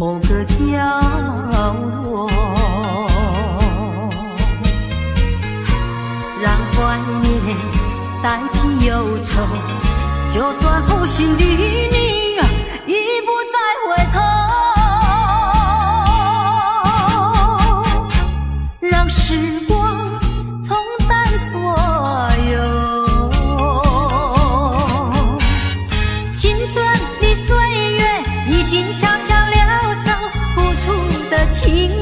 某个角落，让怀念代替忧愁，就算负心的你已不再回头，让时光冲淡所有青春的岁月已经悄悄溜走，付出的情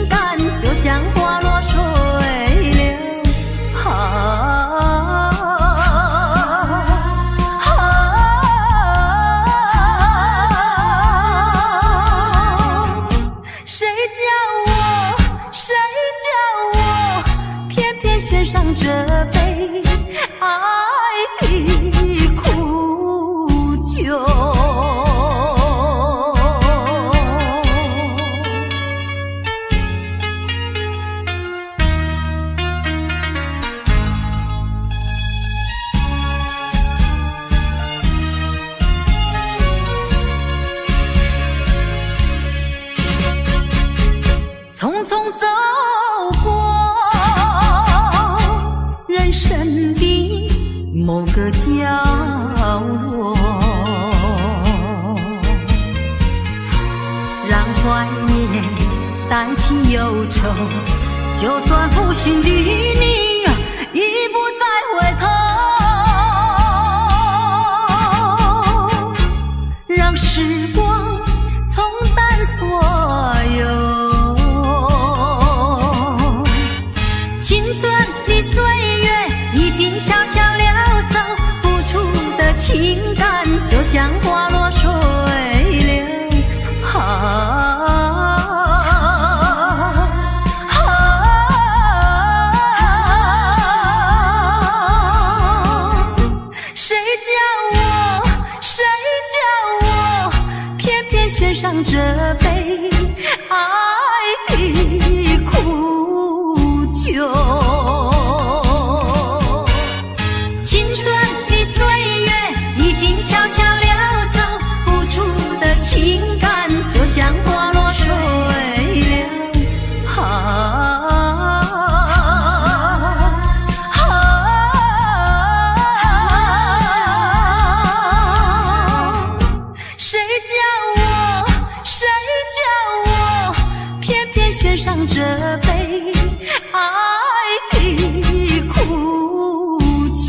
感就像花落水流。谁叫我偏偏选上这杯爱的苦酒。匆匆走过人生的某个角落，让怀念代替忧愁，就算负心的你已不再回头，让时光冲淡所有青春的岁月已经悄悄溜走，付出的情感就像花落水流。谁叫我偏偏选上这杯爱的苦酒。青春的岁月已经悄悄溜走，付出的情感就像花落水流。谁叫我偏偏选上这杯爱的苦酒。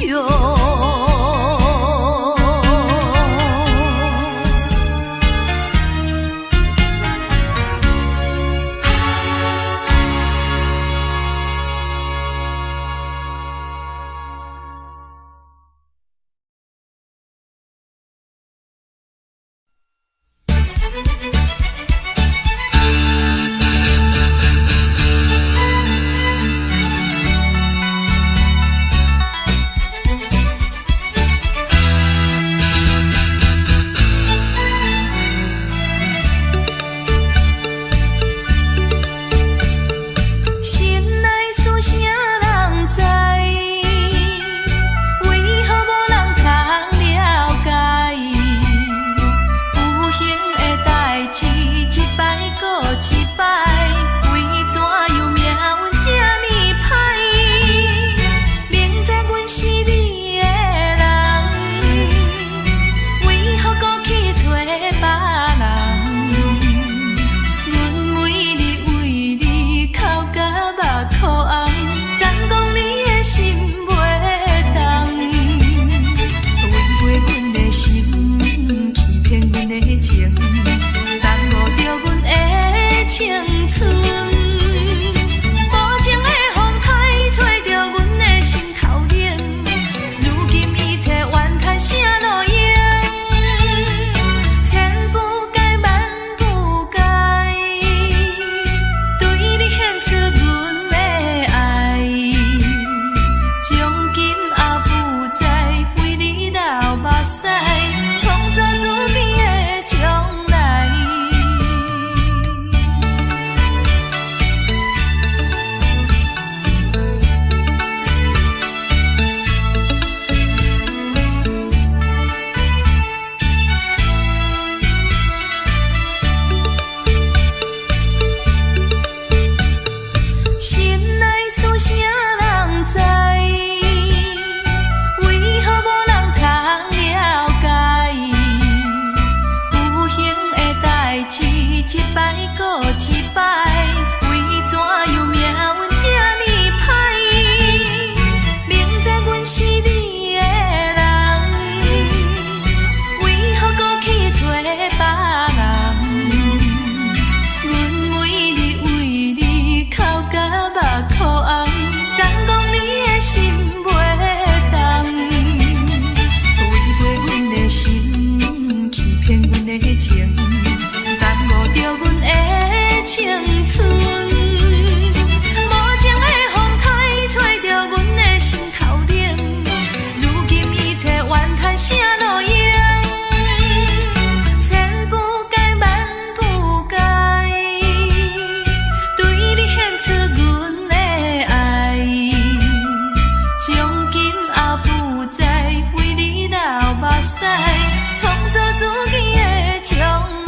一摆搁一摆，为怎又命运这呢歹？明知阮是你的人，为何搁去找别人？阮为你哭甲目眶红，敢讲你的心袂动？违背阮的心，欺骗阮的情。着阮的青春，无情的风台吹着阮的心头冷。如今一切怨叹啥路用？千不该万不该，对你献出阮的爱。从今后不再为你流目屎，创造自己的将来。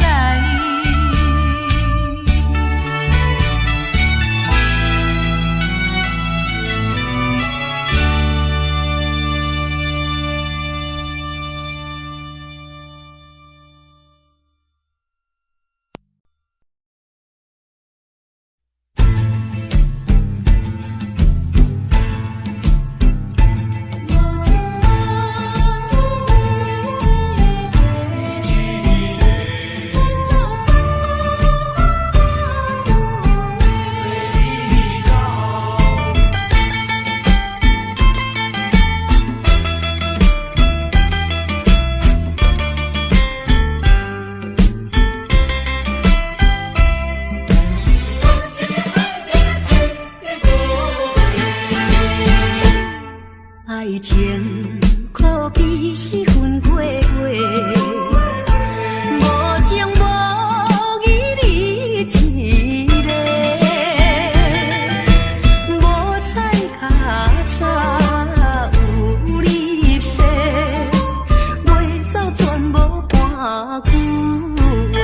爱情可比是分过过，无情无义你一个，无彩较早有你说，袂走全无半句话。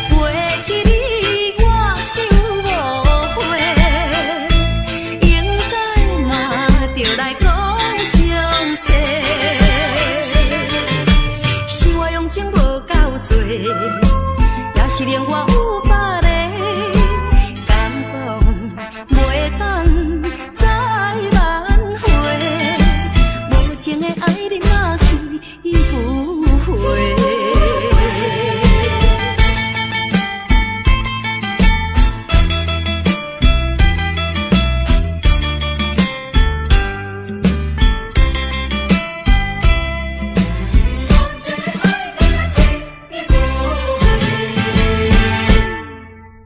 袂记你我想无悔。就来讲详细，是我用情无够多，也是令我有别个，敢讲袂当再挽回，无情的爱你若去不回。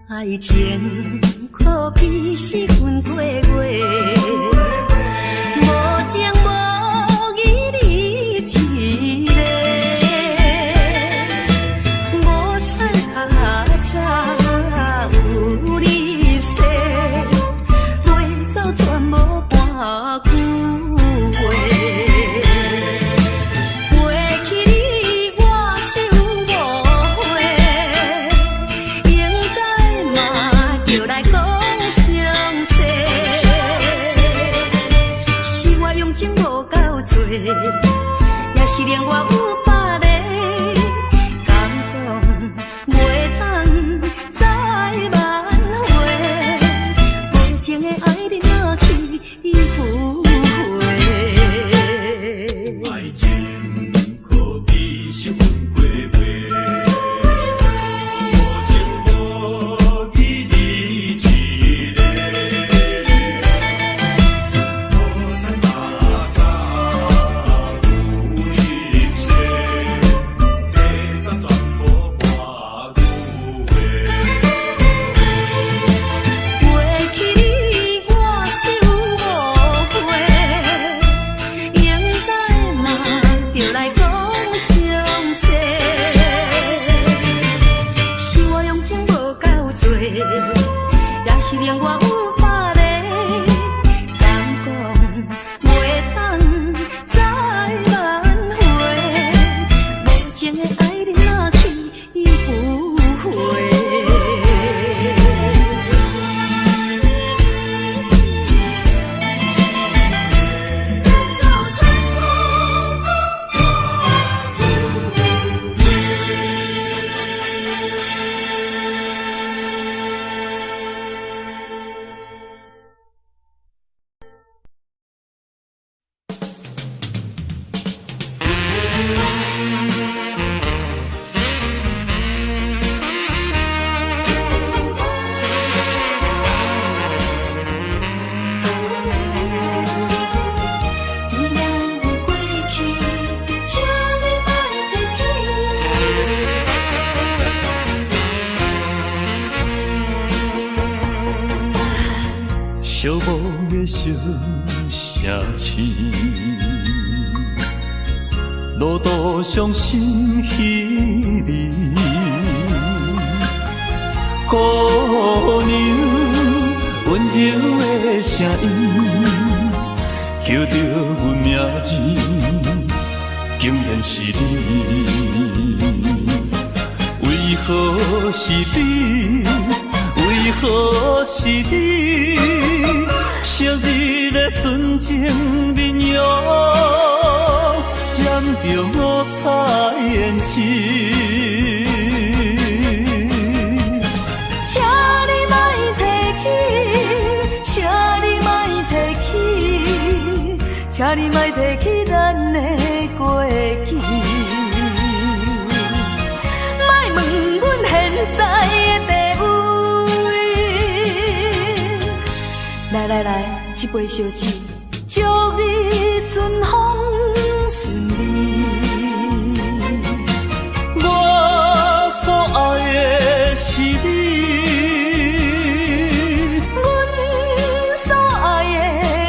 爱情可比是分过过，无情无义你一个，无彩较早有你说，袂走全无半句话。袂记你我想无悔。就来讲详细，是我用情无够多，也是令我有别个，敢讲袂当再挽回，无情的爱你若去不回。爱情可比是分过过。也是令我有别个，敢讲袂当再挽回，无情的爱你若去不回。寂寞的小城市，路途伤心稀微，姑娘温柔的声音，叫着阮名字，竟然是你。为何是你？为何是你？昔日的纯情面容，染着五彩胭脂。请你莫提起，请你莫提起，请你莫提起咱的过去。莫问阮现在的地位。来，一杯烧酒，祝你春风顺利。我所爱的是你，阮所爱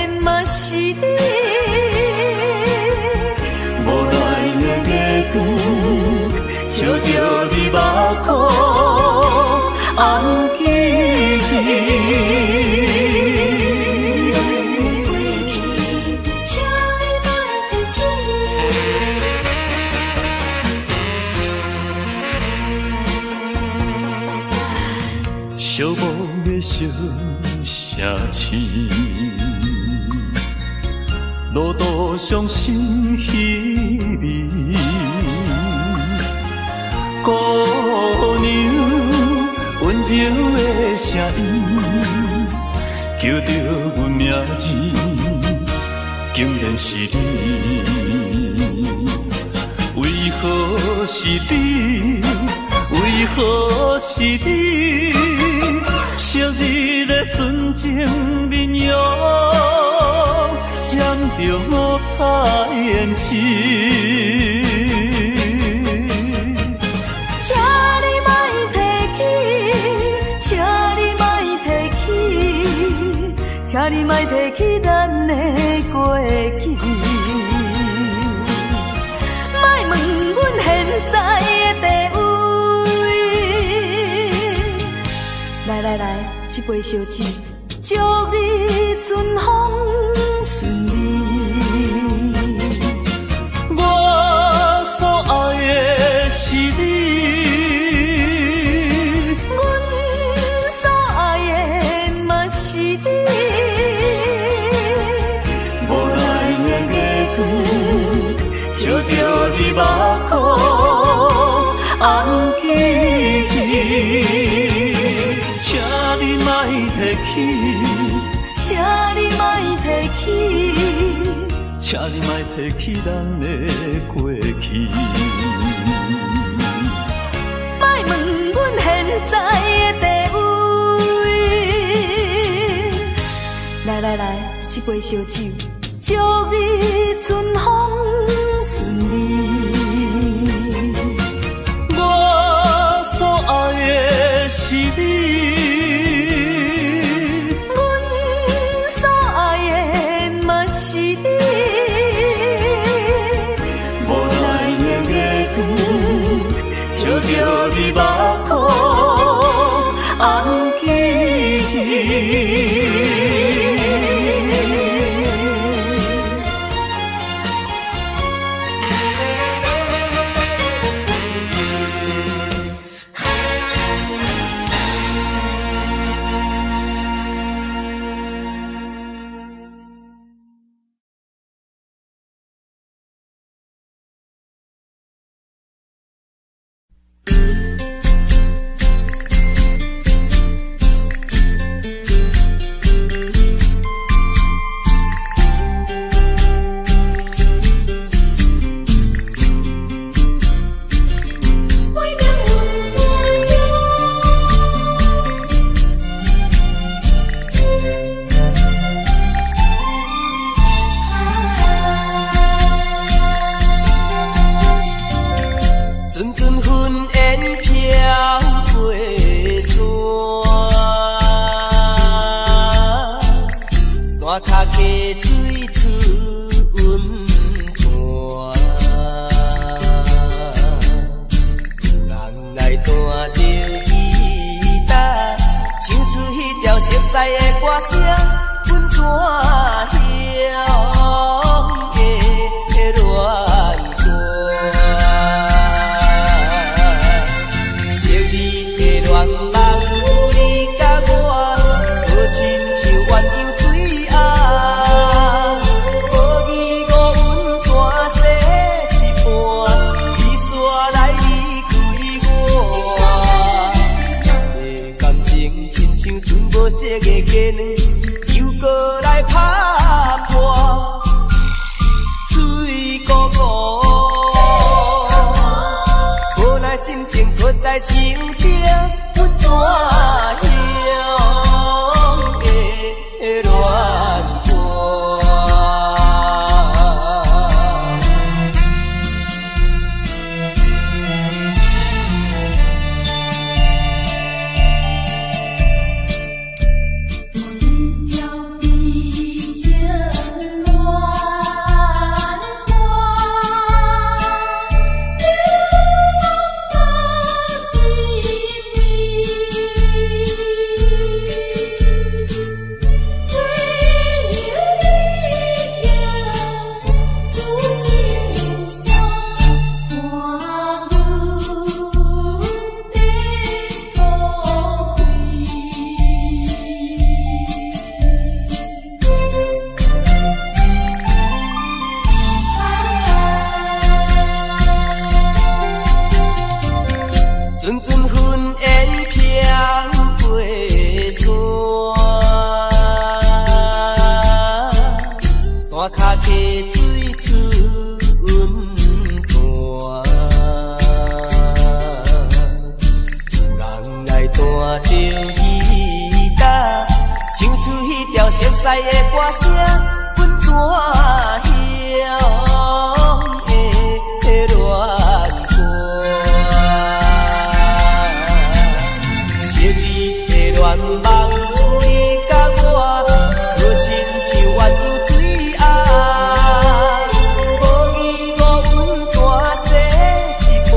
的嘛是你。无奈的月光，照着你目眶，红记记。寂寞的小城市，路途伤心稀微，姑娘温柔的声音，叫着阮名字，竟然是你。为何是你？为何是你？昔日的纯情面容，染着五彩胭脂。请你莫提起，请你莫提起，请你莫提起咱的过去。莫问阮现在的地位。来，一杯烧酒，祝你春风顺利。我所爱的是你，阮所爱的嘛是你。无奈的月光，照着你目眶，红记记。请你莫提起，请你莫提起，请你莫提起咱的过去。莫问阮现在的地位。来，一杯烧酒，祝你春风顺利。我所爱的是你。照着你目眶，红记记。的歌声，阮怎样的恋歌？昔日的恋梦有你甲我，好亲像鸳鸯水红，无义无阮大世一半，伊煞来离开我。的感情亲像船无色的鸡卵，又搁来拍破，水汩汩，无奈心情搁在手顶，阮怎样的恋歌？阵阵云烟飘过山，山脚溪水春泉，有人来弹着吉他，唱出迄条熟悉的歌声，阮怎样的恋歌？恋梦有你甲我，好亲像鸳鸯水红，无义无阮大世一半，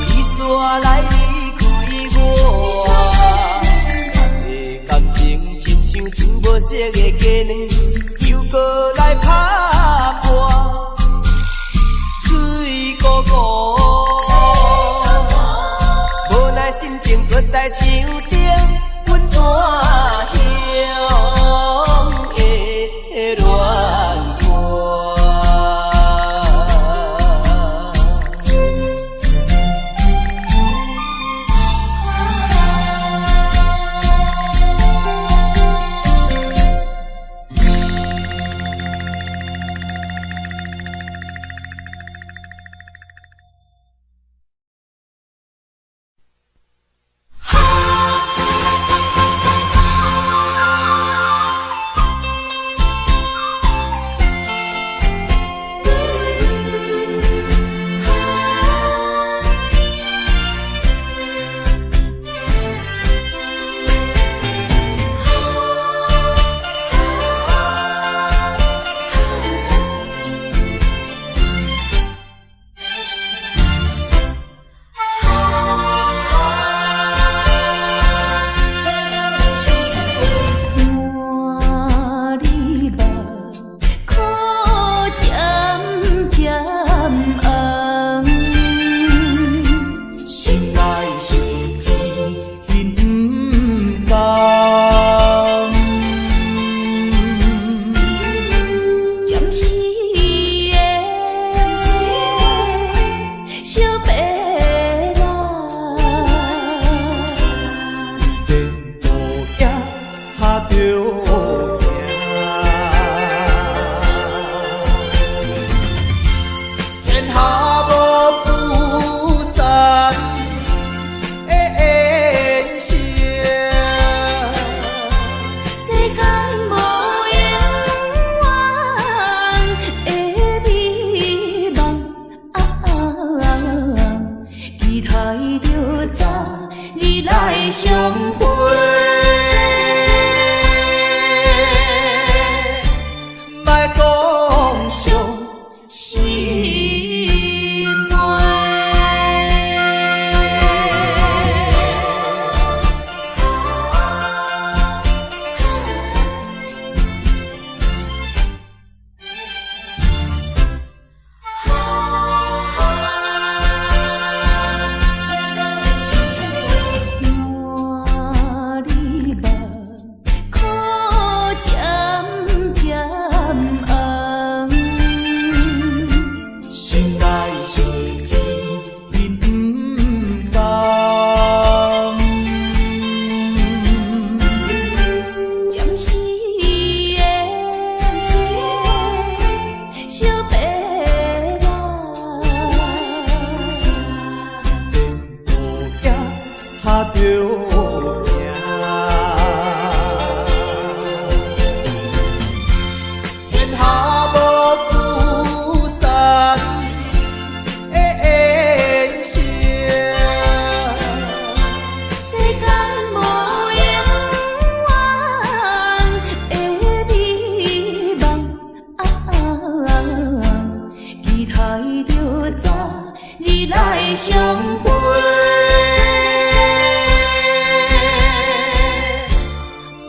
伊煞来离开我。的感情亲像船无色的鸡卵，又搁来拍破，水汩汩，无奈心情搁在手顶。怎样的恋歌？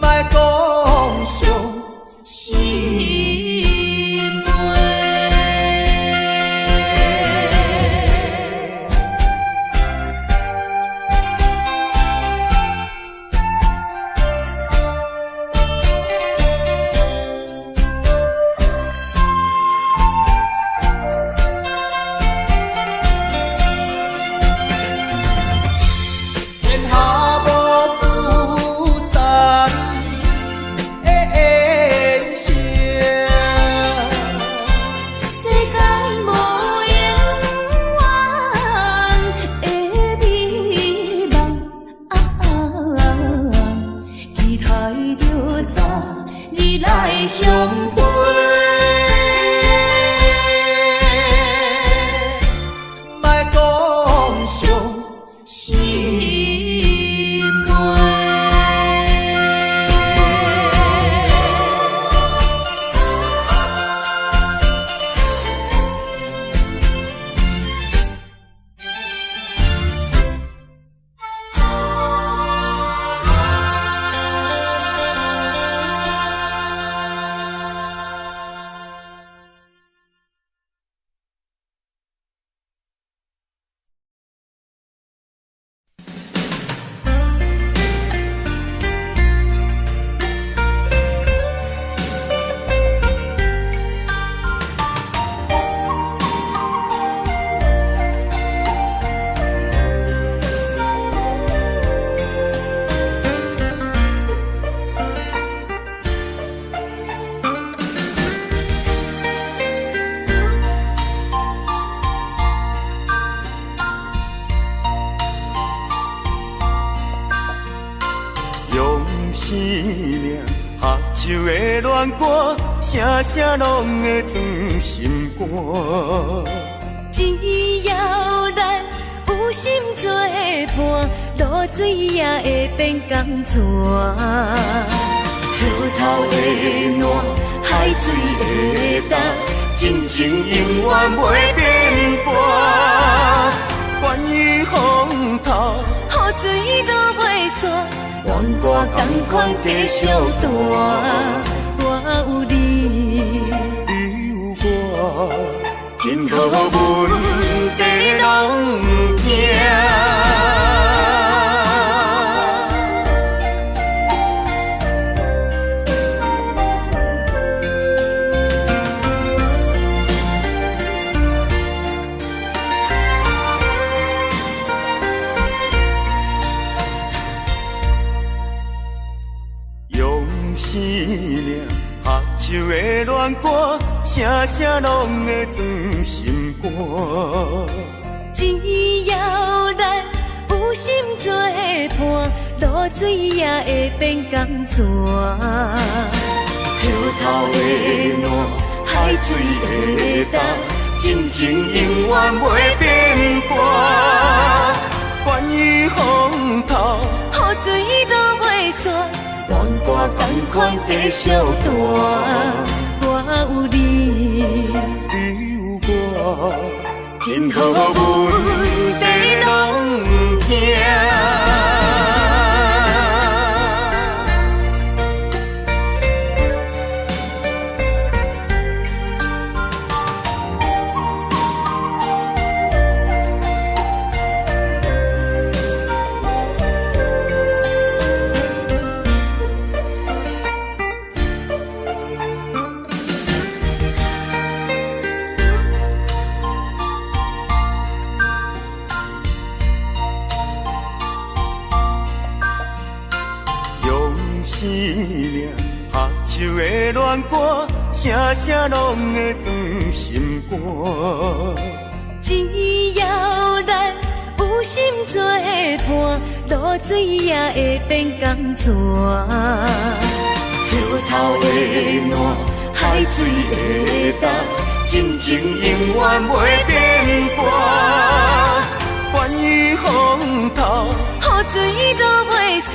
莫讲伤心。相会，莫讲伤心话。生命合唱的恋歌，声声拢会钻心肝。只要咱有心作伴，露水也会变甘泉。石头的烂，海水的干，真情永远袂变卦。关于风头，雨水都袂散。愿我同款继续大，我有你，你有我，真好阮地拢行。生命合唱的恋歌，声声拢会钻心肝。只要咱有心作伴，露水也会变甘泉。石头的烂，海水的干，真情永远袂变卦。关于风头，雨水都袂散。愿我同款继续大，我有你，你有我，真好阮地拢行。生命合唱的恋歌，声声拢会钻心肝。只要咱有心作伴，露水也会变甘泉。石头的烂，海水的干，真情永远袂变卦。关于风头，雨水都袂散。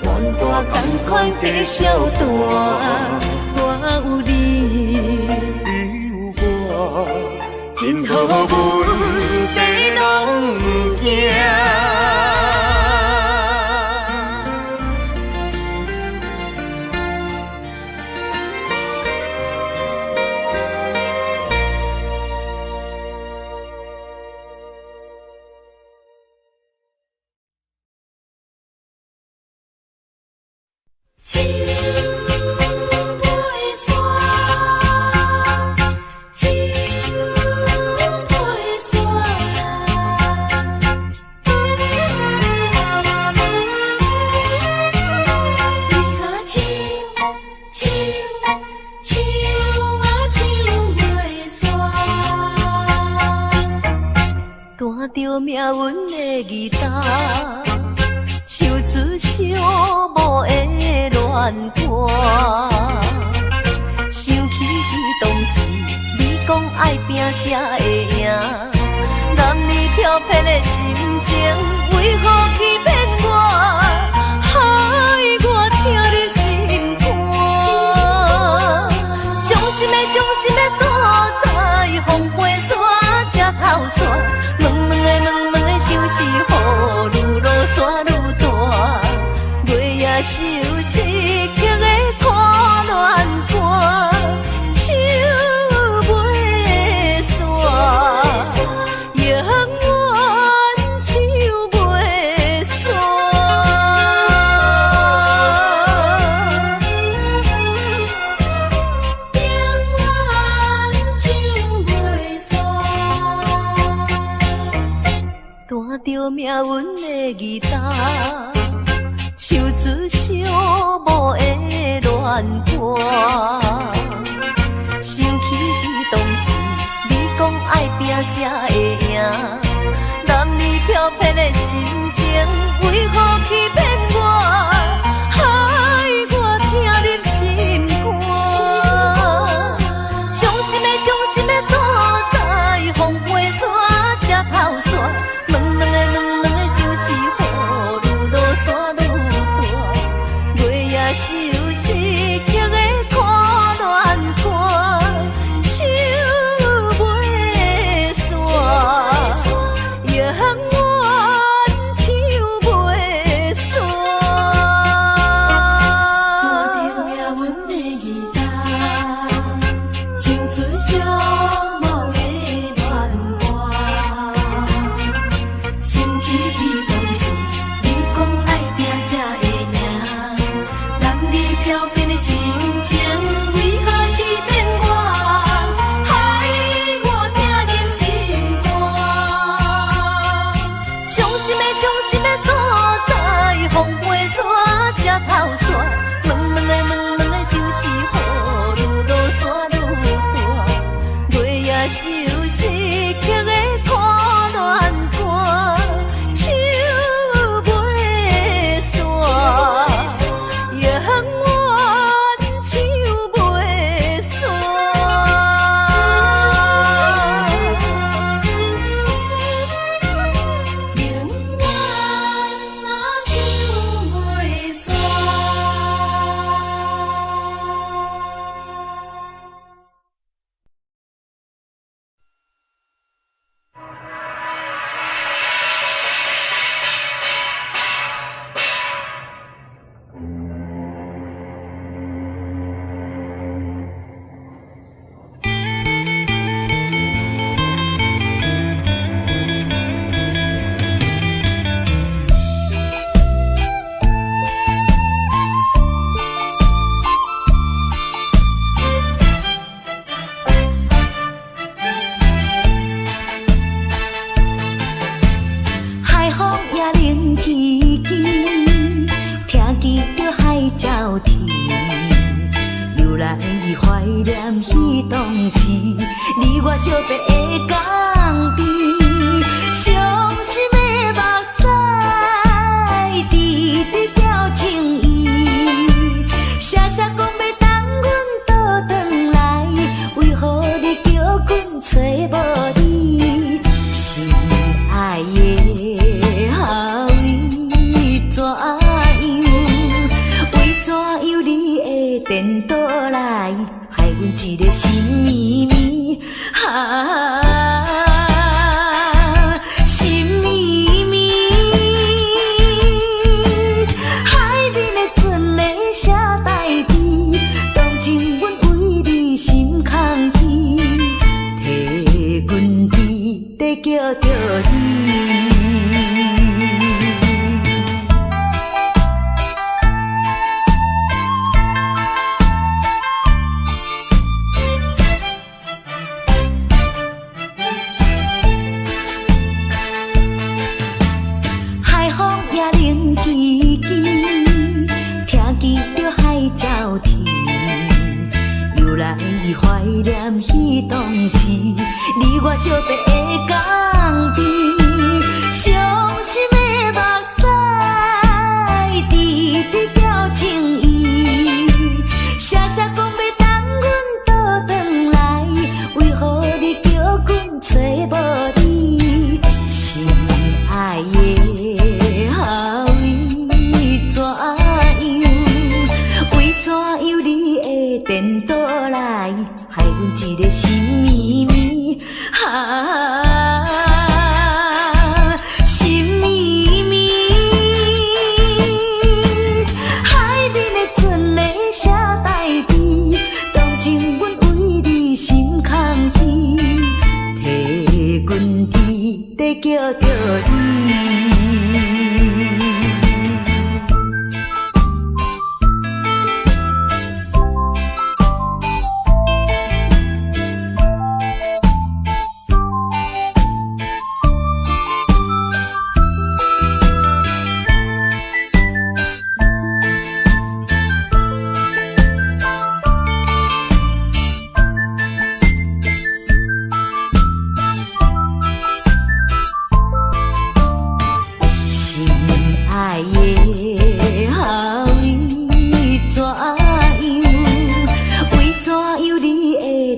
愿我同款继续大，我有你，你有我，真好阮地拢行。着命运的义答，唱出寂寞的恋歌。想起当时你讲爱拼才会赢，男女飘撇的心情，为何欺骗我，害我听你心肝？伤心的所在，风飞沙才透煞。问的想是雨愈落山愈大，月夜愁思曲的看乱歌，唱袂煞，永远唱袂煞。弹着命运的义答，唱出寂寞的恋歌。想起当时你讲爱拼才会赢，男女飘撇的心情，为何欺骗我，害我听入心肝？伤心的所在，风飞沙才透煞。问的想是雨愈落山愈大，月夜愁思曲的看乱歌，唱袂煞，永远唱袂煞。弹着命运的义答，唱出寂寞的恋歌。想起当时你讲爱拼才会赢，男女飘撇的心情，为何欺骗我，害我听入心肝？伤心的所在，风飞沙才透煞。问的想是雨愈落山愈大，月夜愁思曲的看乱歌，唱袂煞，永远唱袂煞。永远唱袂煞。海风也冷凄凄，听见着海鸟啼，又来怀念彼当时，你我相别的港边，伤心的目屎，直直表情意，写讲要等阮倒转来，为何你叫阮找无你？心爱的后为怎样？为怎样你会颠倒来，害阮一个心绵绵？拢是你我相地的港边，伤心的目屎直直表情意，写写讲要等阮倒转来，为何你叫阮找无你？心爱的后为怎样？为怎样你会颠倒来，害阮一个心绵绵心绵绵。海面的船咧写台词，当前阮为你心空虚，替阮伫在叫着你。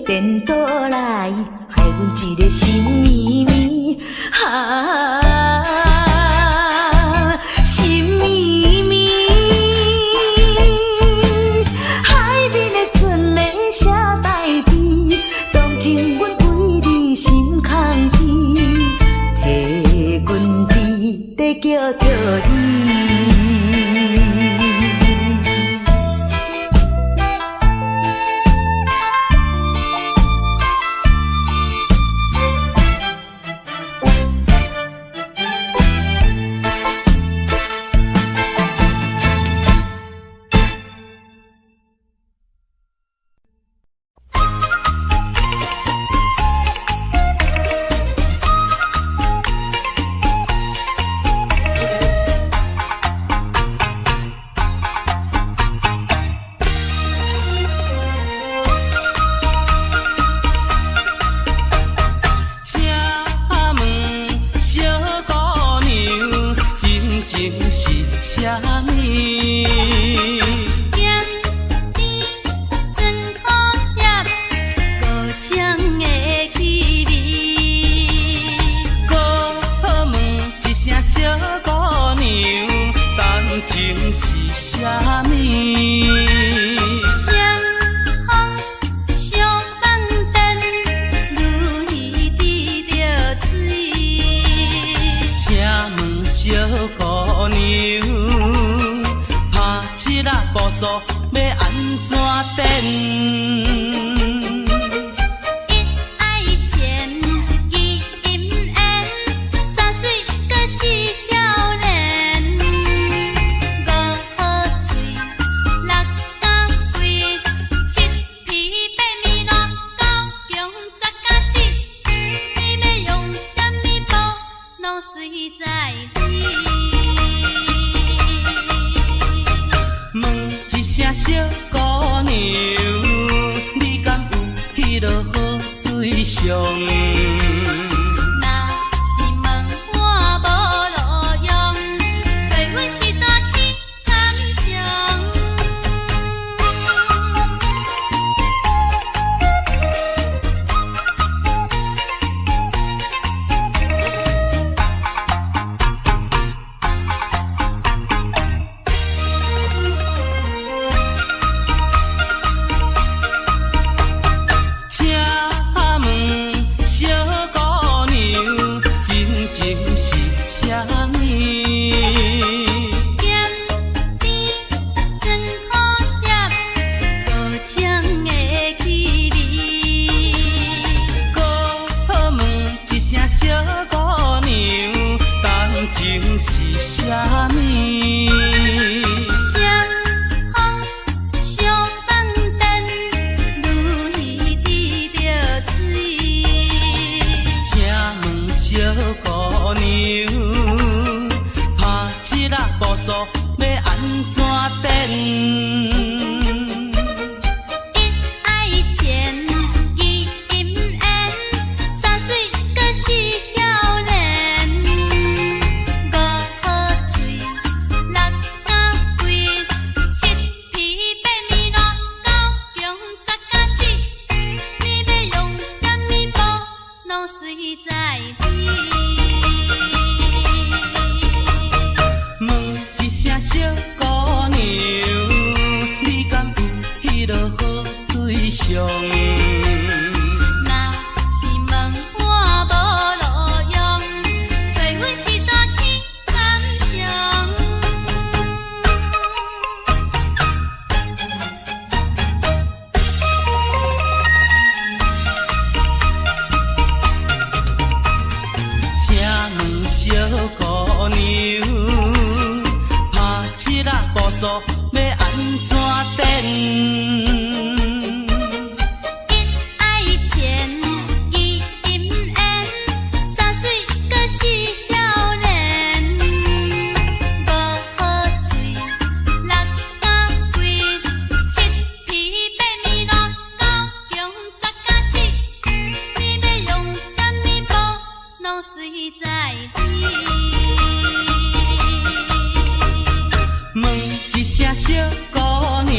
颠倒来，害阮一个心绵绵心绵绵。海面的船咧写台词，当前阮为你心空虚，替阮伫在叫着你。一爱情，一阴暗。牛，拍七啊步数要安怎等？问一声小姑娘，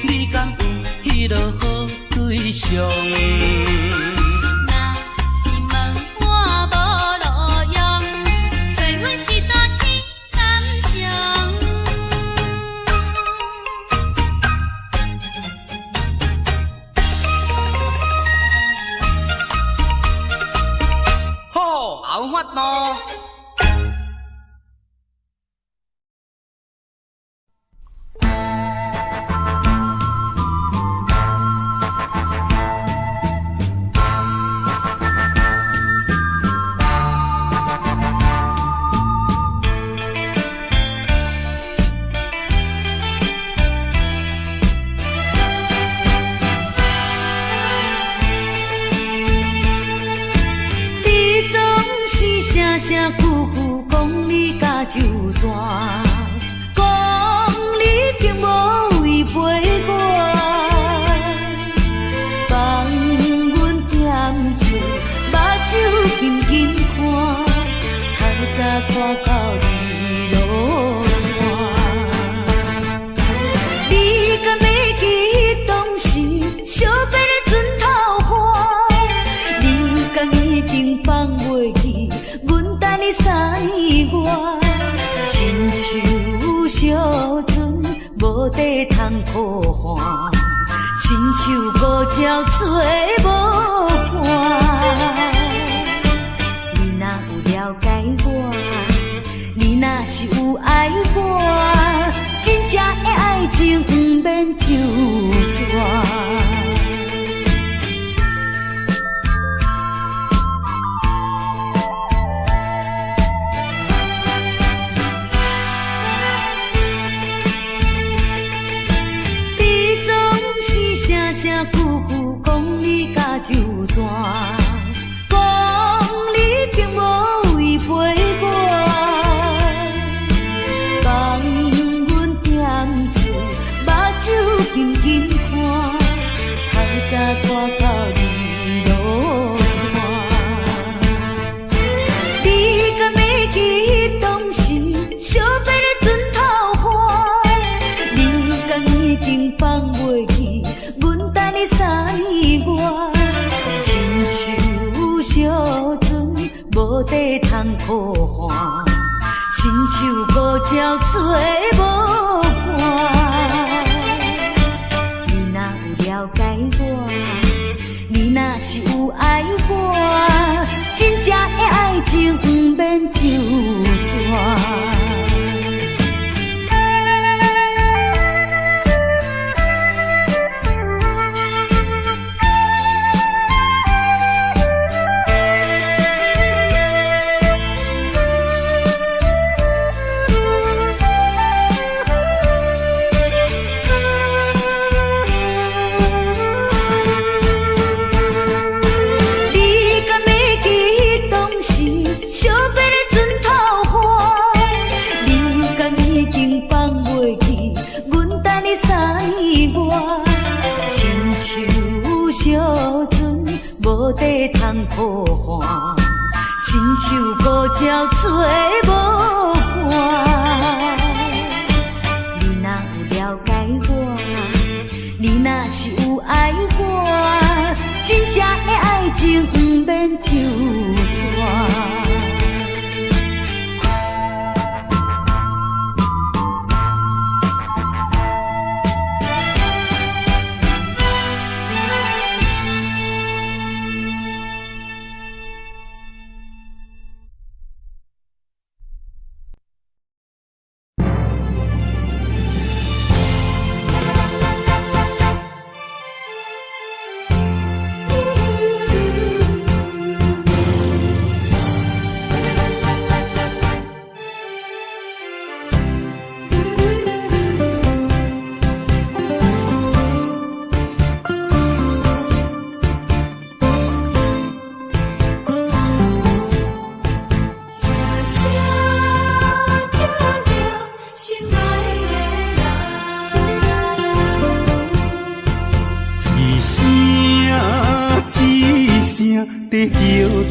你敢有迄落好对象？若是问我无路用，找阮是大天参详。好，有法度。声声句句讲你甲就全，讲你并无违背我，放阮踮厝，目睭紧紧看，透早看到日落山。你敢袂记当时相别的船头花？你敢已经放袂记？你3年外，亲像小船无底通靠岸，亲像孤鸟找无伴。你若有了解我，你若是有爱我，真正的爱情不免纠缠。声句句讲你甲就全，讲你并无违背我，放阮踮厝，目睭紧紧看，透早看到日落山。你敢袂记当时相别的船头花？你敢已经放袂记？你3年外，亲像小船无底通靠岸，亲像孤鸟找无伴。你若有了解我，你若是有爱我，真正的爱情不免纠缠。相别的船头花，你敢已经放袂记？阮等你3年外，亲像小船无底通靠岸，亲像孤鸟找无伴。你若有了解我，你若是有爱我，真正的爱情不免纠缠。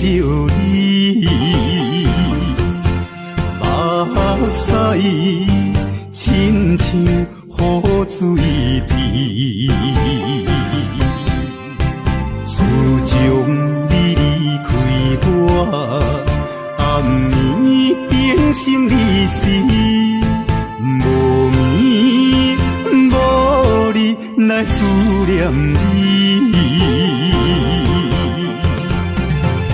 着你，目屎亲像雨水滴，自从你离开我，暗暝变成离死，无眠无日来思念你。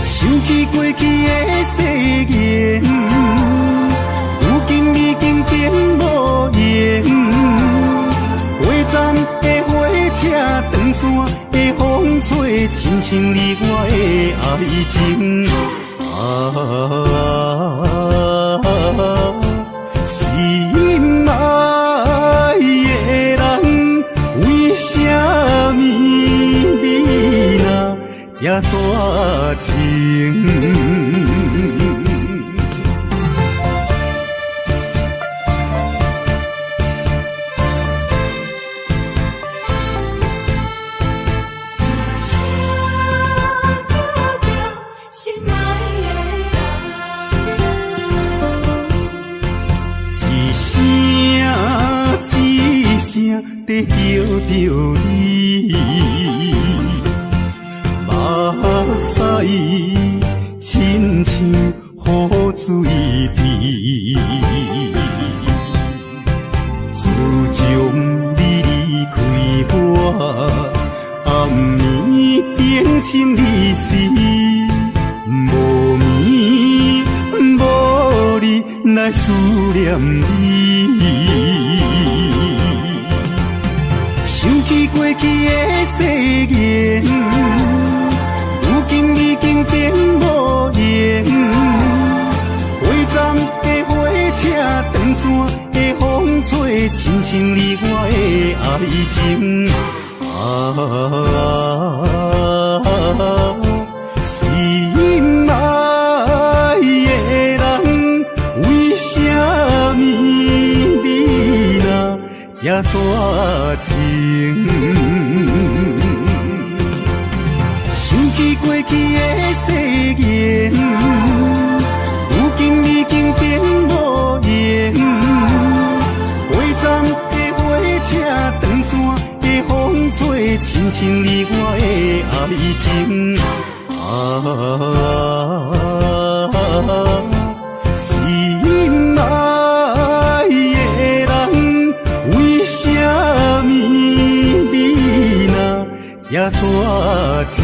想起过去的誓言，如今已经变无言。火站的火车，长线的风吹，亲像你我的爱情。心爱的人，为什么你若这绝情？在叫着你，目屎亲像雨水滴，自从你离开我，暗暝变成离死，无眠无日来思念你。想起过去的誓言，如今已经变无言。火站的火车，长线的风吹，亲像你我的爱情。心爱的人，为什么你若这绝情？想起过去的誓言，如今已经变无言。火站的火车，长线的风吹，亲像你我的爱情。心爱的人，为什么你若这绝情？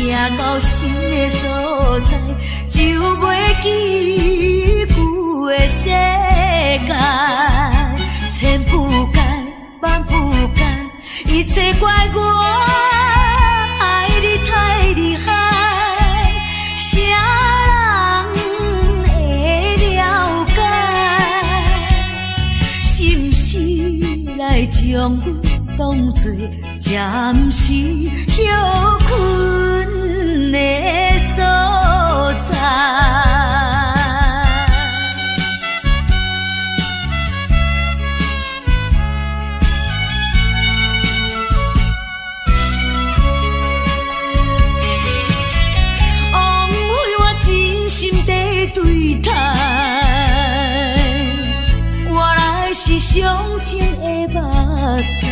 行到心的所在，就袂记旧的世界。千不甘，万不甘，一切怪我爱你太厉害。啥人会了解？是不是来将我当作暂时休困的所在？枉费我真心地对待，原来是上情的目屎。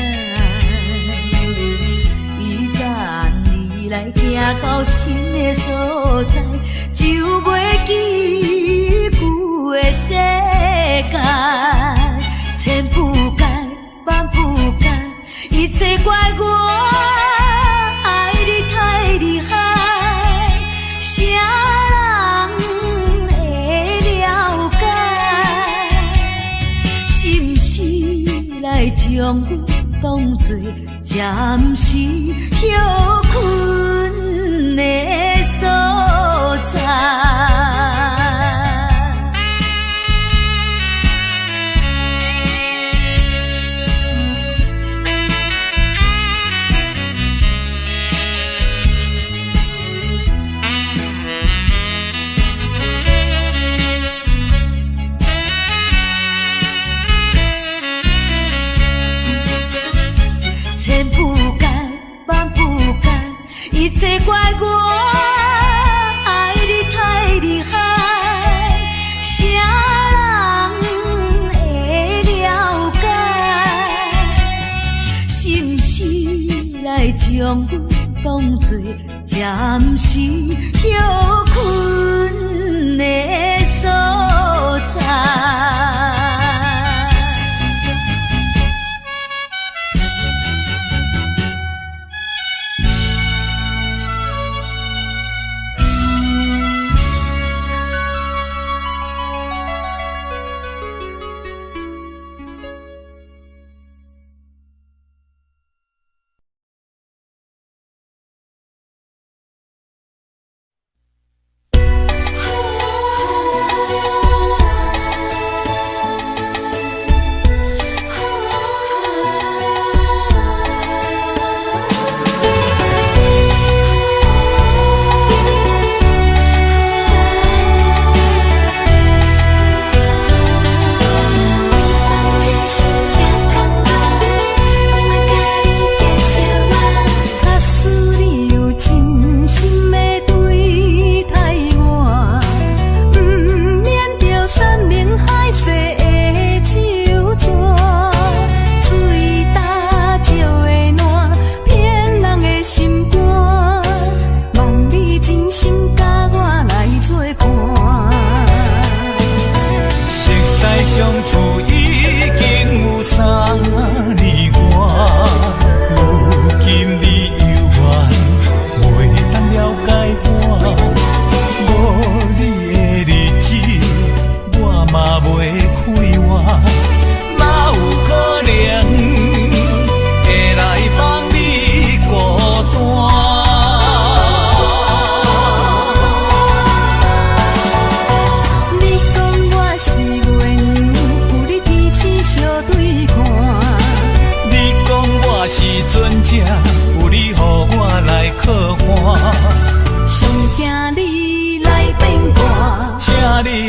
来行到新的所在，就袂记旧的世界。千不该，万不该，一切怪我爱你太厉害，谁人会了解？是不是来将我当作暂时休困的所在？一切怪我爱你太厉害，谁人会了解？是不是来将我当作暂时休困的所在？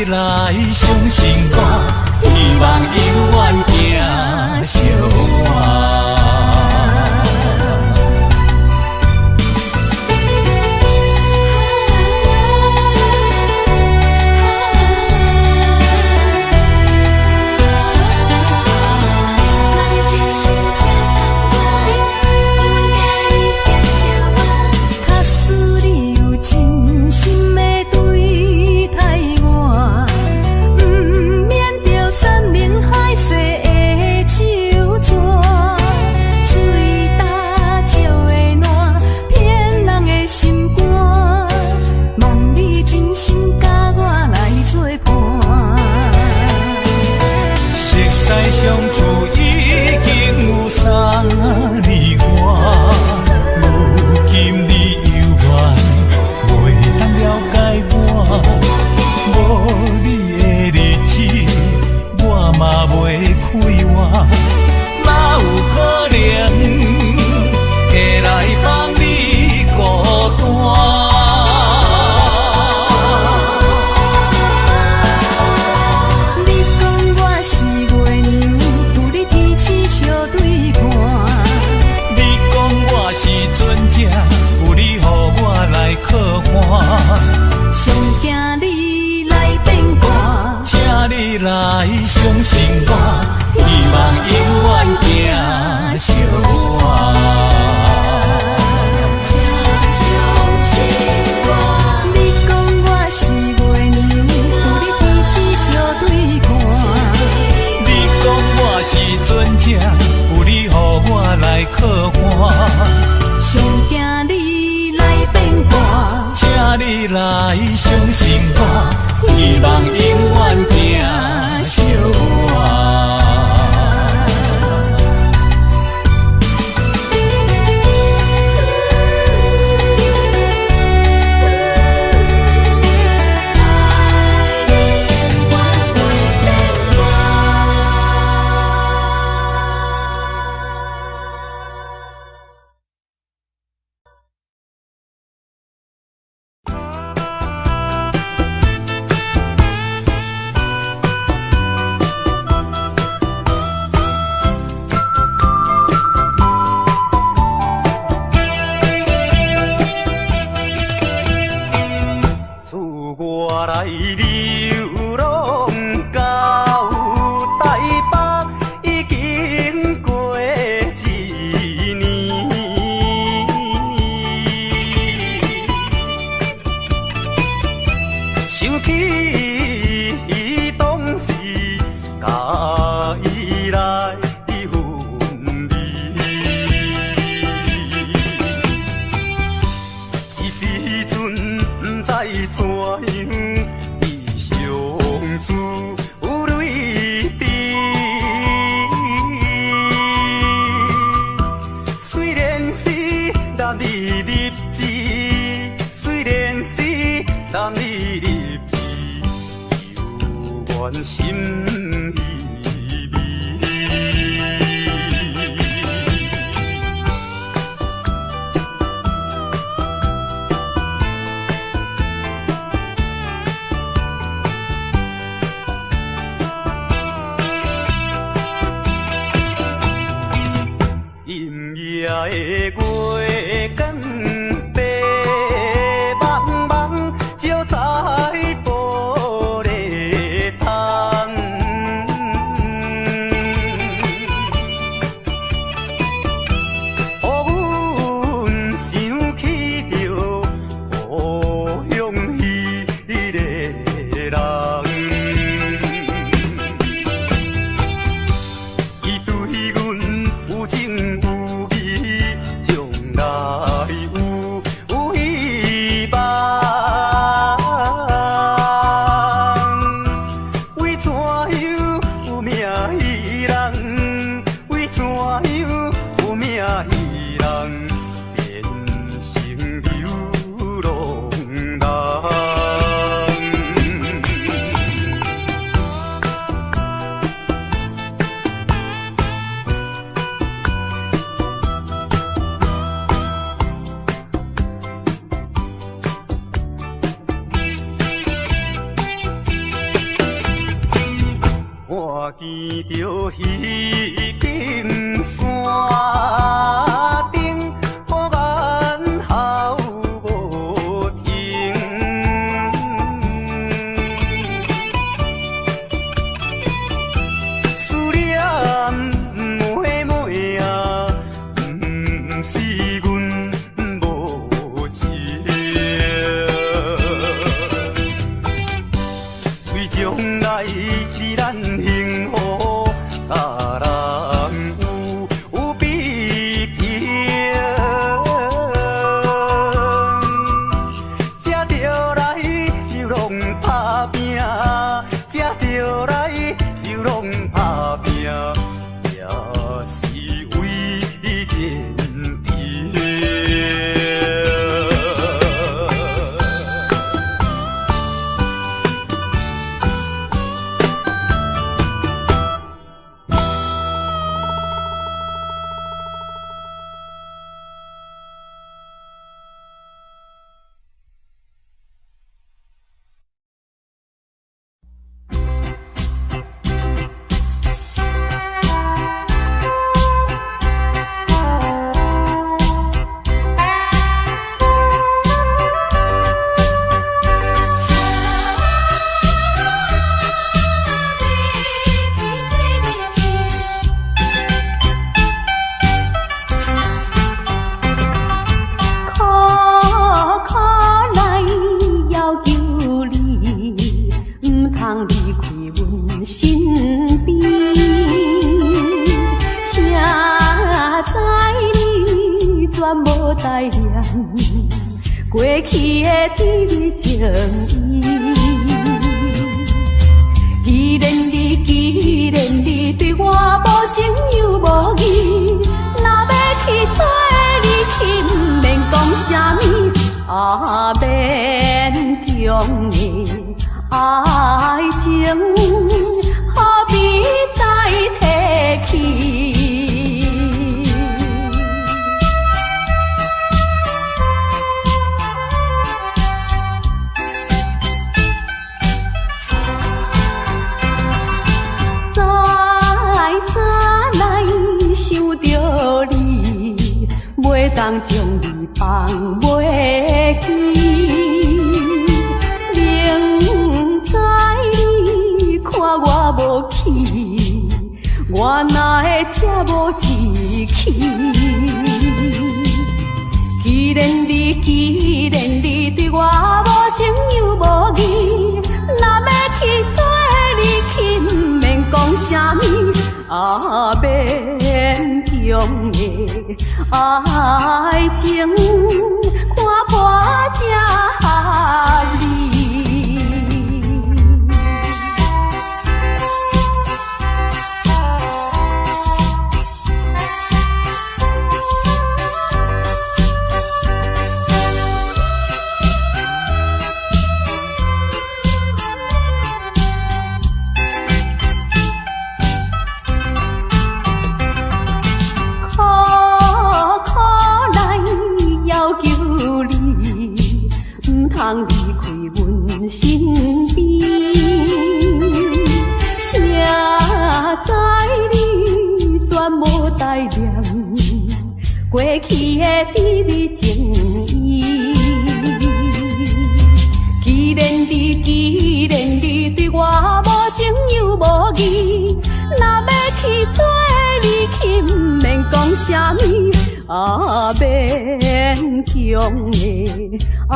来相信我，希望永远行相伴。可换，上惊你来变卦，请你来相信我，希望永远行相伴。我来流浪到台北，已经过一年。想起当时甲伊来分离，一时阵不知怎样。有泪滴，虽然是男儿日子，虽然是男儿日子，有怨心依偎。阴夜的月光白茫茫，照在玻璃窗。予阮想起着故乡迄个人。伊对阮有情有义，将来有希望。为怎样有命伊人？为怎样有命伊人？变成流浪人。我见着彼根山顶，呼眼号无停。思念妹妹啊，不是阮无情。为将来咱幸福，甲人有比拼，才着来流浪打拼，才着来流浪打拼，也是为前程。身边，谁知过去的甜蜜情意。既然你对我无情又无义，若要去做你去，毋免讲啥物，免强的爱情，何必再提起？袂当将你放袂记，明知你看我无气，我哪会这无志气？既然你对我无情又无义，若要去做你去，毋免讲啥物，免强的爱情，看破这你。通离开阮身边，谁知你全无带念过去的甜蜜情意。既然你对我无情又无义，若要去做你去，毋免讲啥物，免强的爱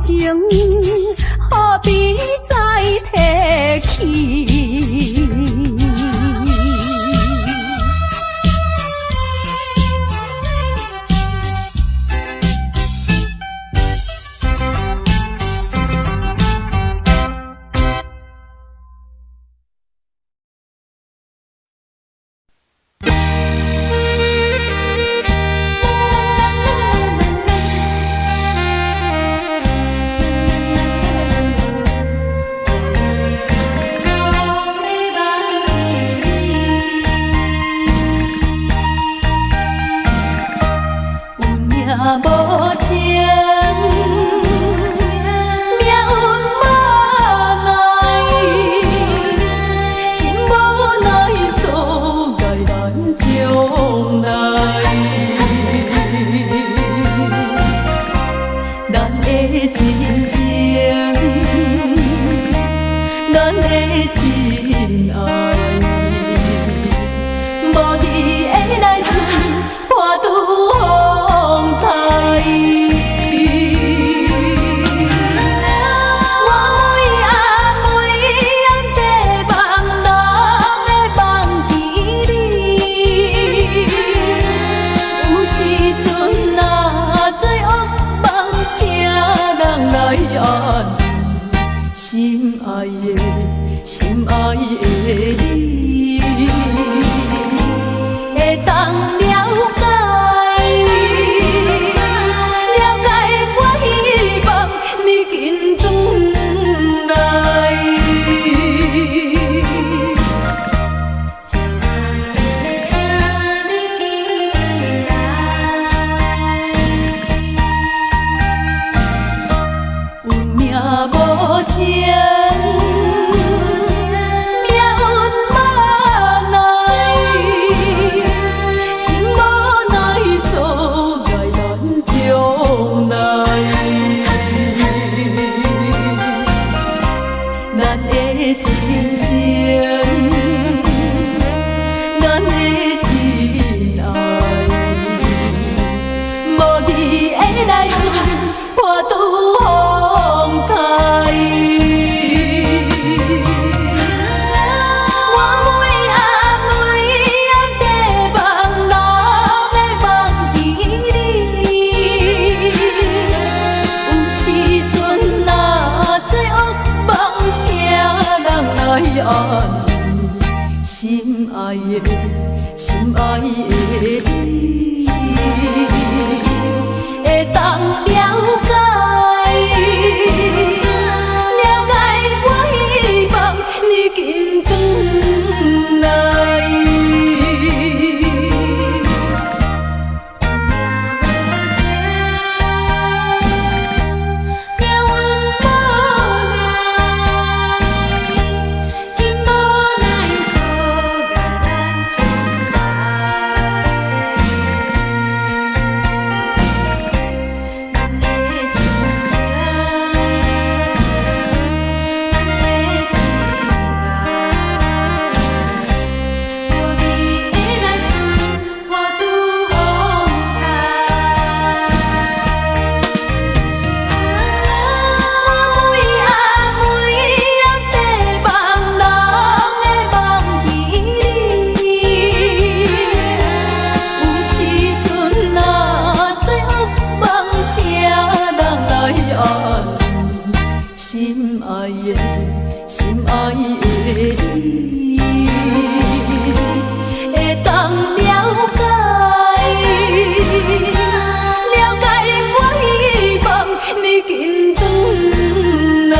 情，何必再提起？无情，命运无奈，真无奈阻碍咱将来。咱的真情，咱的真爱，无你的来船，破拄风台。心爱的，心爱的你，会当了解，了解我希望你紧转来。心爱的，心爱的你，会当了解，了解我希望你紧转来。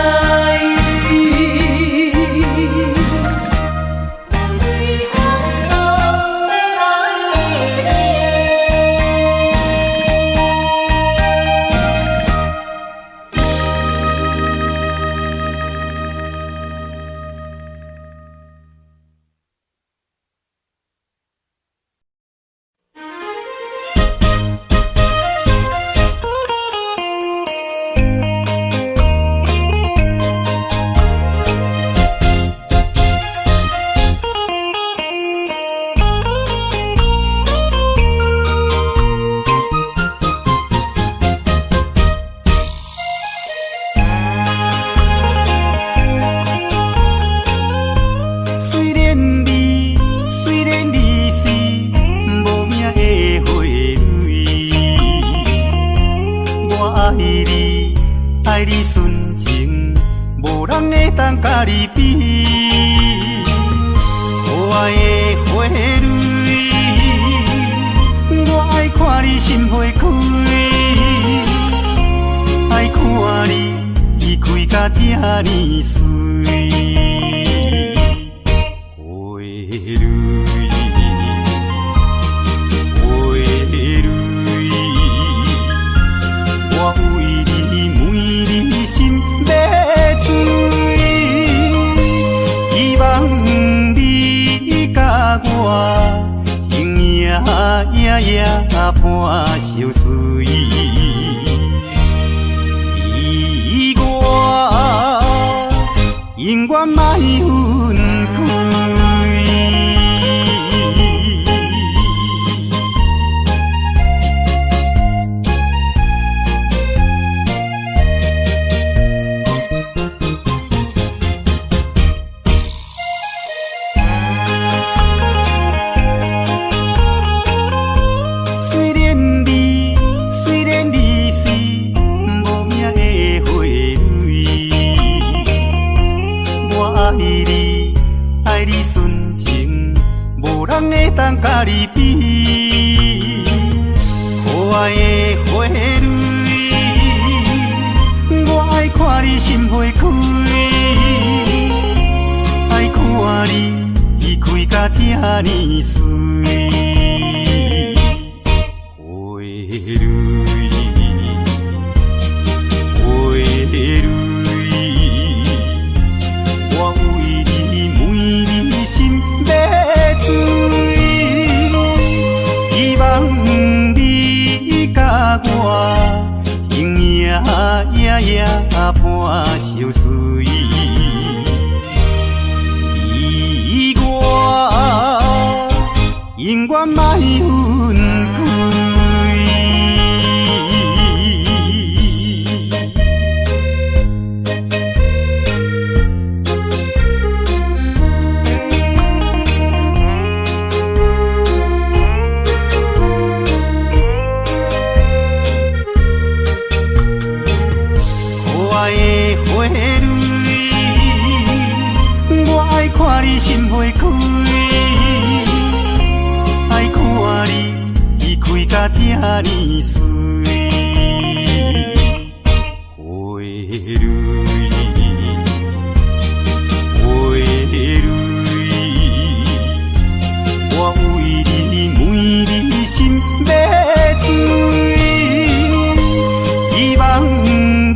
爱你纯情，无人会当甲你比。可爱的花蕊，我爱看你心花开，爱看你开甲这呢水。花蕊，我为你每日心要醉，希望你甲我永夜伴相随，意外永远莫分开。爱你纯情，无人会当甲你比。可爱的花蕊，我爱看你心花开，爱看你开甲这呢水。花蕊，花蕊。我永夜伴相随，意外永远莫分开。花蕊，我爱看你心花开，爱看你开甲这呢水，花蕊，花蕊，我为你每日心要醉，希望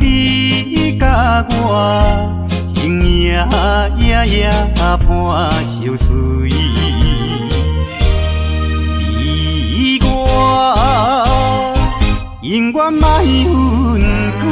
你甲我。夜伴相随，你我永远莫分开。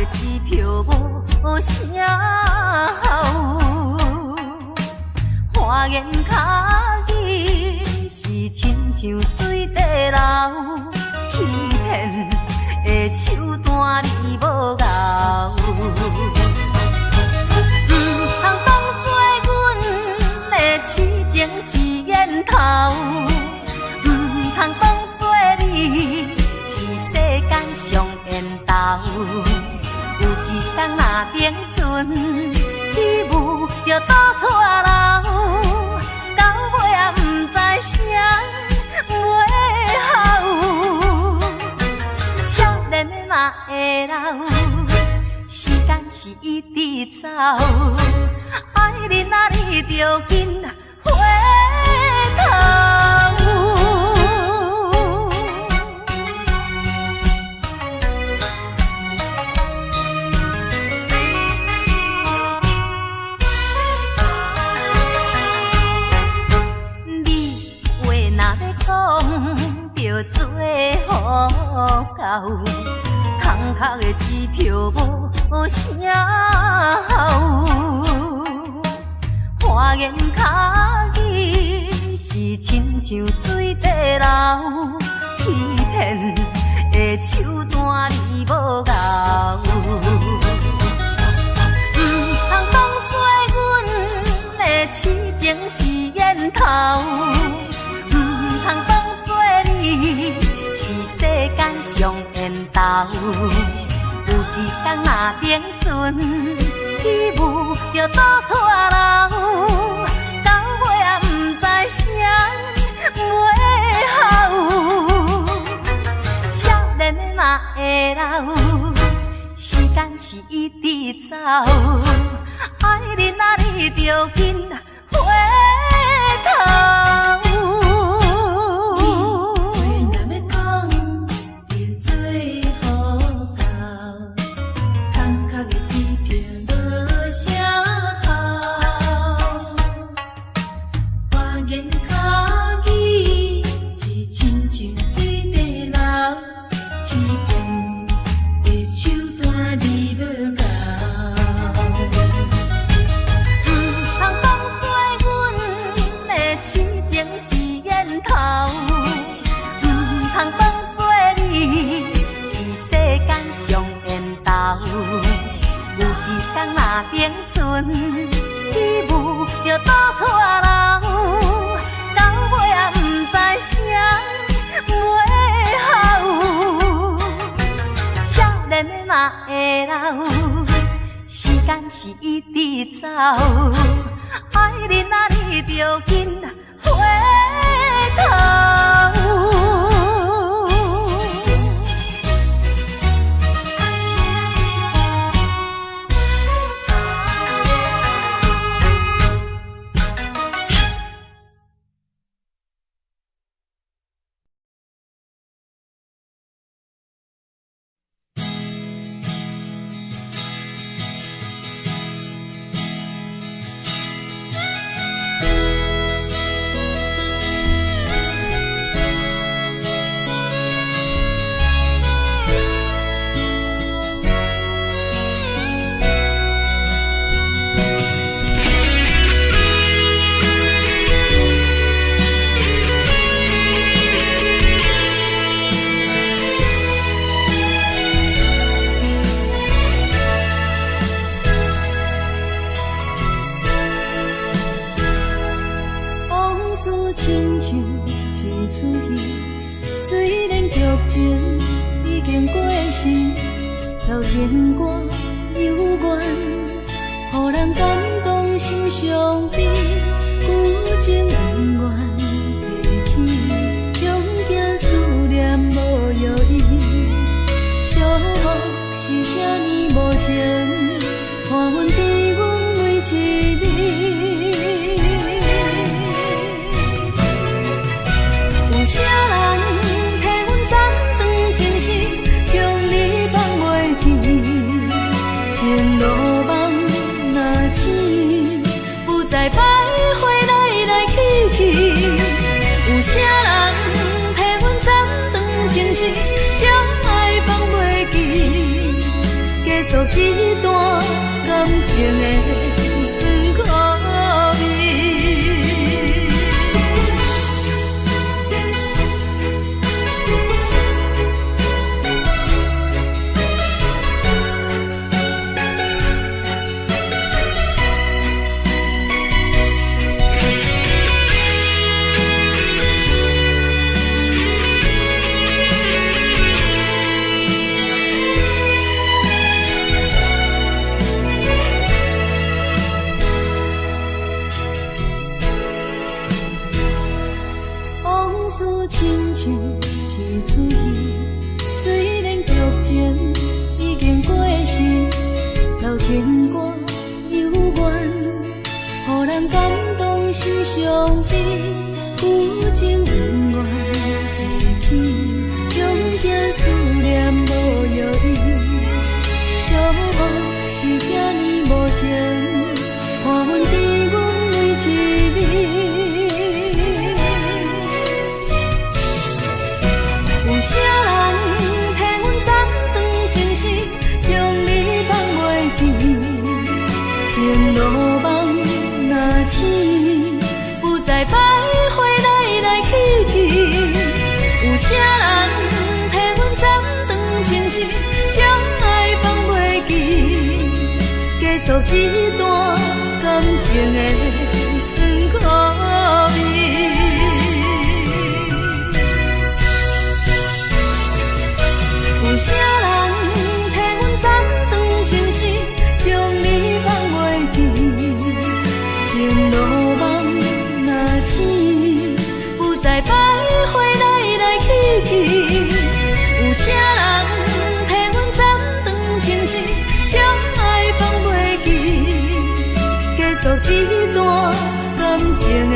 的支票无啥好，花言巧语是亲像水地流，欺骗的手段你无咬。通当作阮的痴情是烟头，通当作你是世间上缘投。有一天若冰船起舞就倒带流，到尾也不知啥袂好。少年的嘛会老，时间是一直走，爱你哪你就紧回头。你话若要讲，就做好到。空壳的支票无啥好，花言巧语是亲像水地流，欺骗的手段你无咬。通当作阮的痴情是烟头，通当作你是世间上缘投。有一天若冰船起舞就倒带流，到尾也不知啥袂好。少年的嘛会老，时间是一直走，爱你哪你就紧回头。冰船起舞就倒带流，到尾也不知啥袂好。少年的嘛会老，时间是一直走，爱你哪你就紧回头。老情歌幽怨，予人感动心伤悲，旧情恩怨提起，恐惊思念无药医。寂寞是这呢无情，看阮伫阮每一日。有啥人替阮斩断情丝？前路梦若醒，不再徘徊来来去去。有啥人替阮斩断情丝，将爱放袂记，加速束一段感情的酸苦味。往事亲像一出戏，虽然剧情已经过时，老情歌犹原，予人感动心伤悲，有情永远记起，终行思念无药医，寂寞是这呢无情，看阮伫阮每一日。有啥人替阮斩断情丝，将你放袂记？情路梦若醒，不再徘徊来来去去。有啥人替阮斩断情丝，将爱放袂记？结束一段感情的酸苦味。有啥人替阮斩断情丝，将你放袂记？情路梦若醒，不再徘徊来来去去。有啥人替阮斩断情丝，将爱放袂记？结束一段感情的。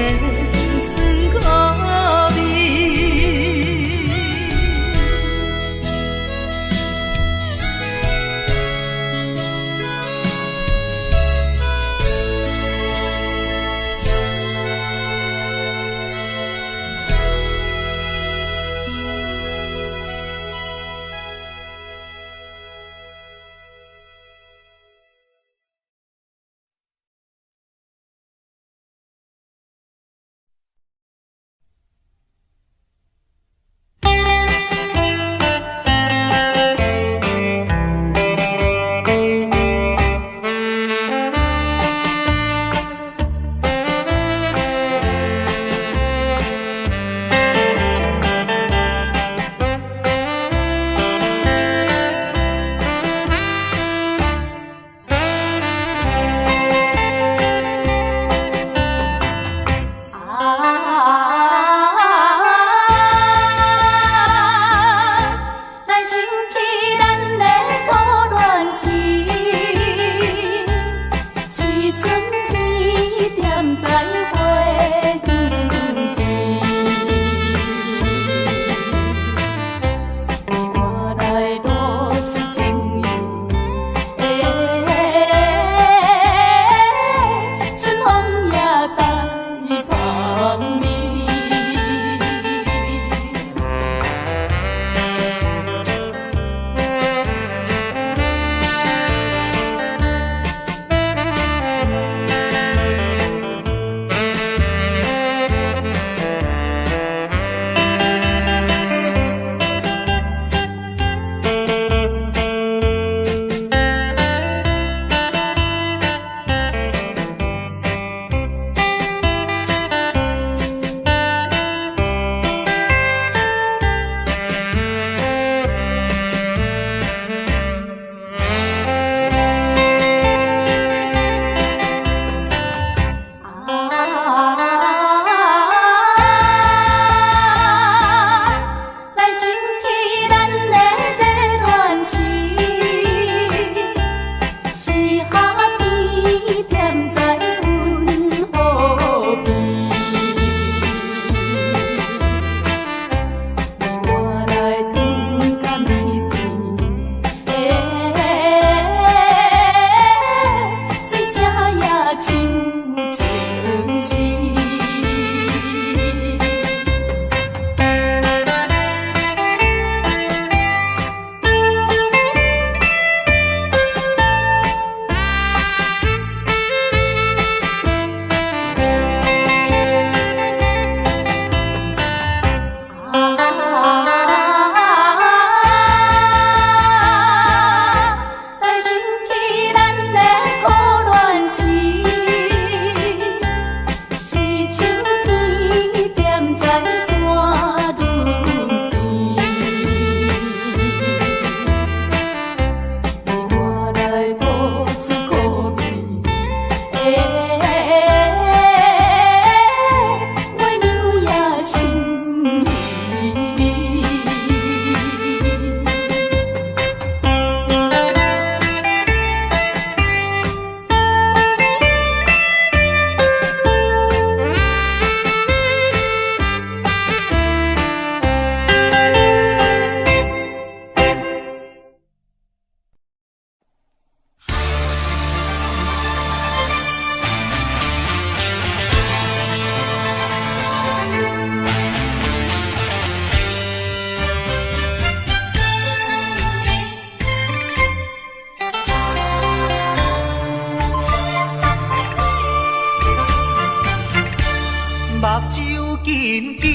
紧紧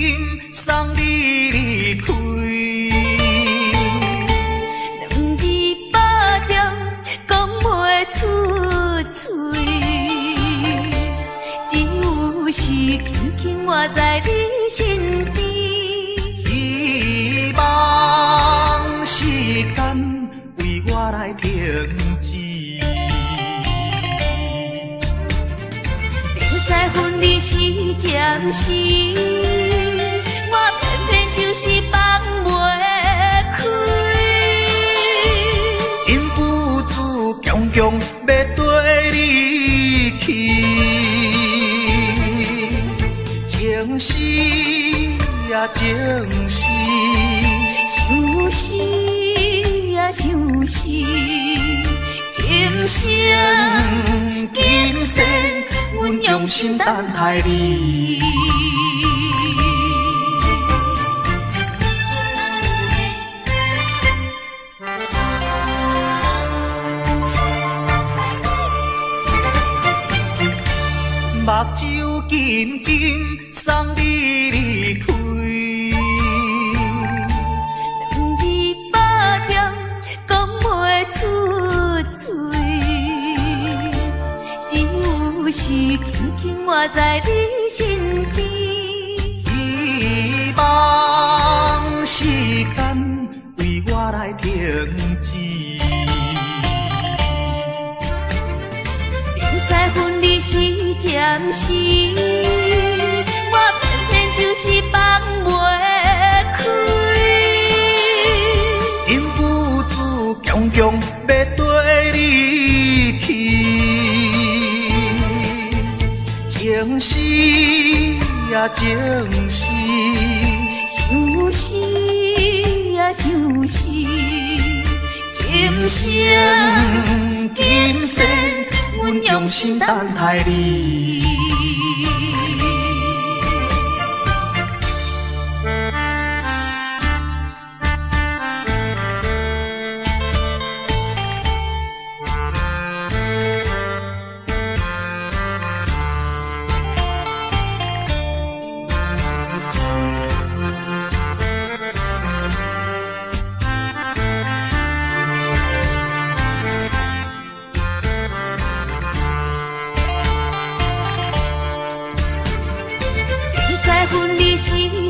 送你离开。两字百点讲袂出嘴，只有是轻轻活在你身边。希望时间为我来停止。在分离时暂时，我偏偏就是放袂开。因父子强强要跟你去，情是呀情是，想是呀想是，今生今世。阮用心等待你，目睭紧紧送你离开。两字百点讲袂出嘴。是轻轻活在你身边，希望时间为我来停止。明知分离是暂时，我偏偏就是放袂开。因父子强强要跟你去。情是呀情是，想是呀想是，今生今世，阮用心等待你。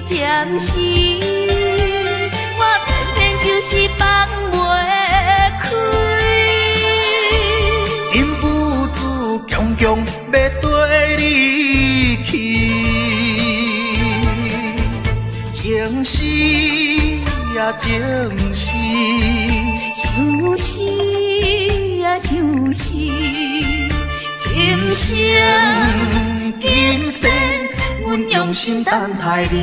暂时，我偏偏就是放袂开。因父子强强要跟你去，情是呀情是，想是呀想是，今生今世。阮用心等待你。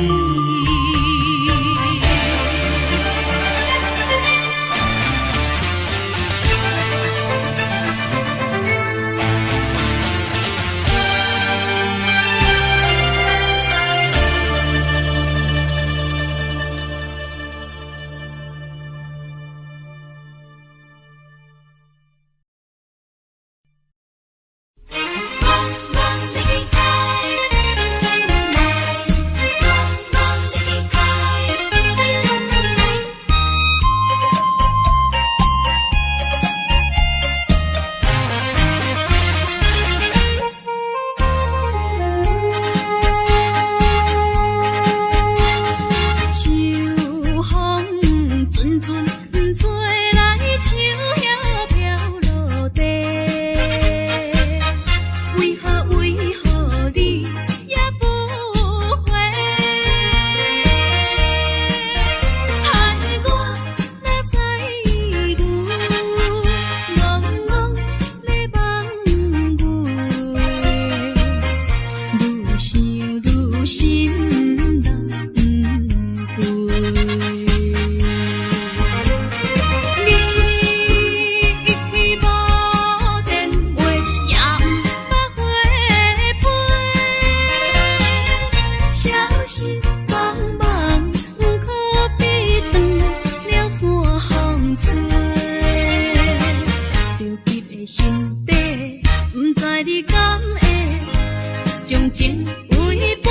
你敢会将情违背？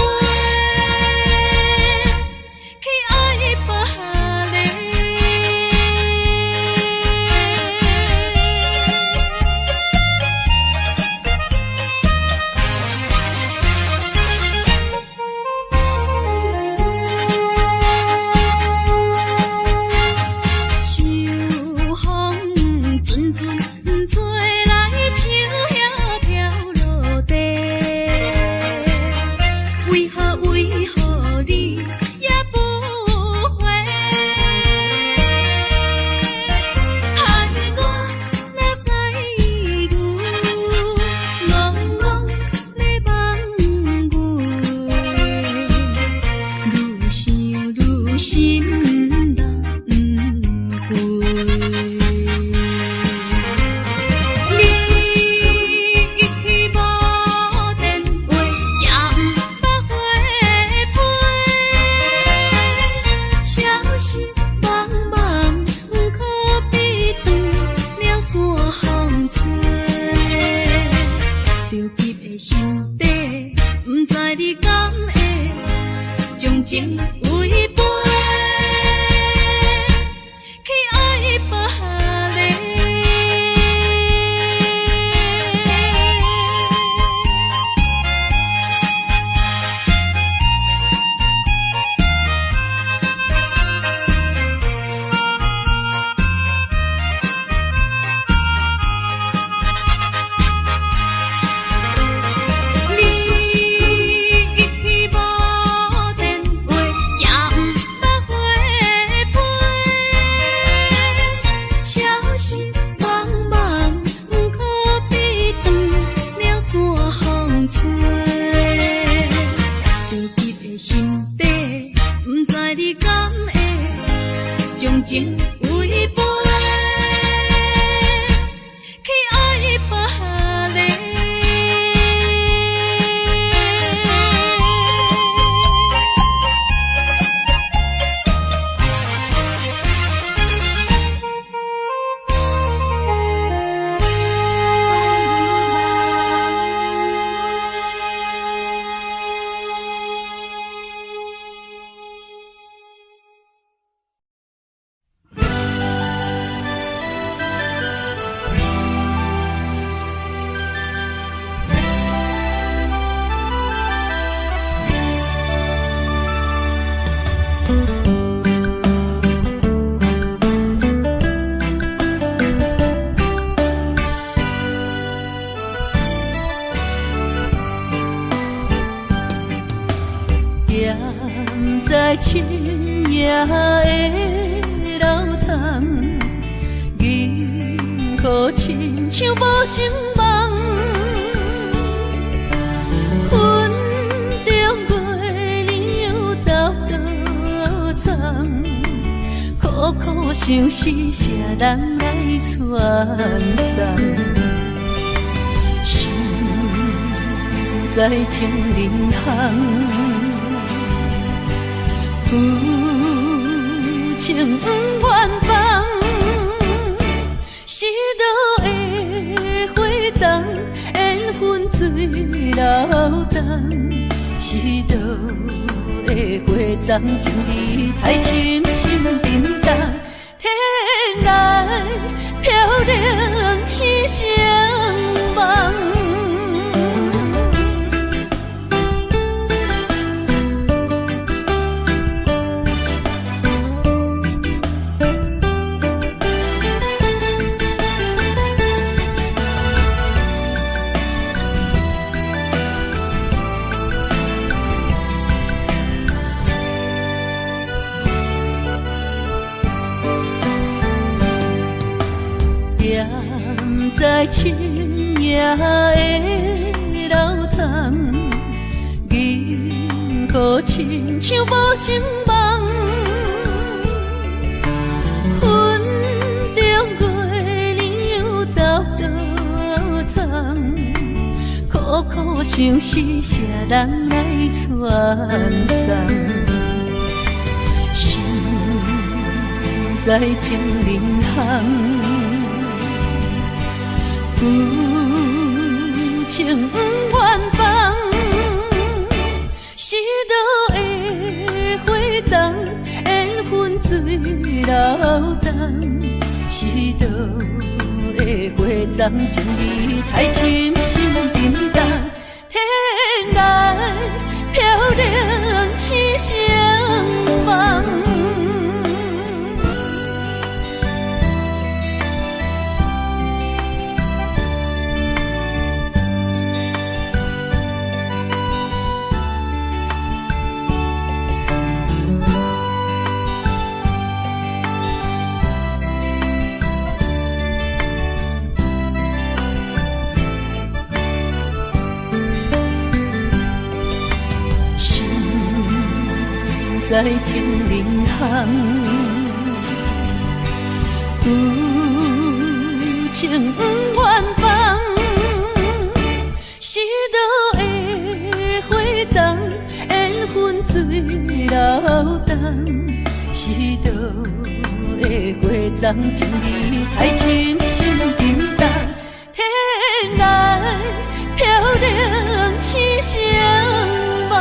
踮在深夜的楼窗，银河亲像无情梦，云中月亮又走倒藏，苦苦相思谁人来传送？心在情人行。旧情不愿放，是倒的花丛，缘分水流动，是倒的花丛，情义太深，心沉重，天涯飘零痴情梦。在深夜的楼窗，银河亲像无情梦，云中月亮又走倒藏，苦苦相思谁人来传送？心在情人行。旧情不愿放，是倒的花丛，缘分水流动，是倒的花丛，情义太深，心沉重，天涯飘零痴情梦。在情人行，旧情不愿放，是倒的花丛，缘分水流动，是倒的花丛，情义太深，心沉重，天涯飘零痴情梦。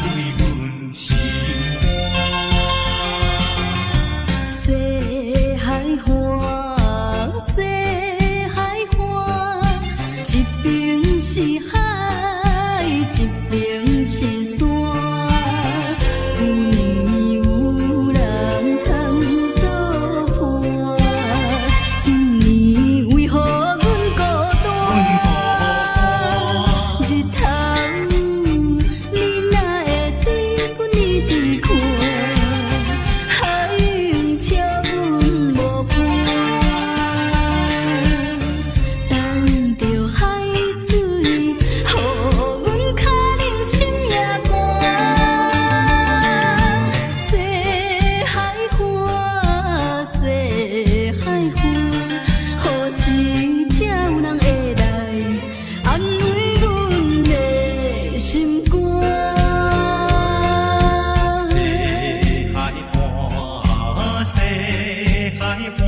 慰阮心西海岸，西海岸，一边是海，一边是山。阮有人通作伴，今年为何阮孤单？日头你哪会对阮一直看？海涌笑阮无伴，等着海水，予阮脚冷心也寒。西海岸，西海岸，何时才有人会来安慰阮的心肝？西海岸，西海岸，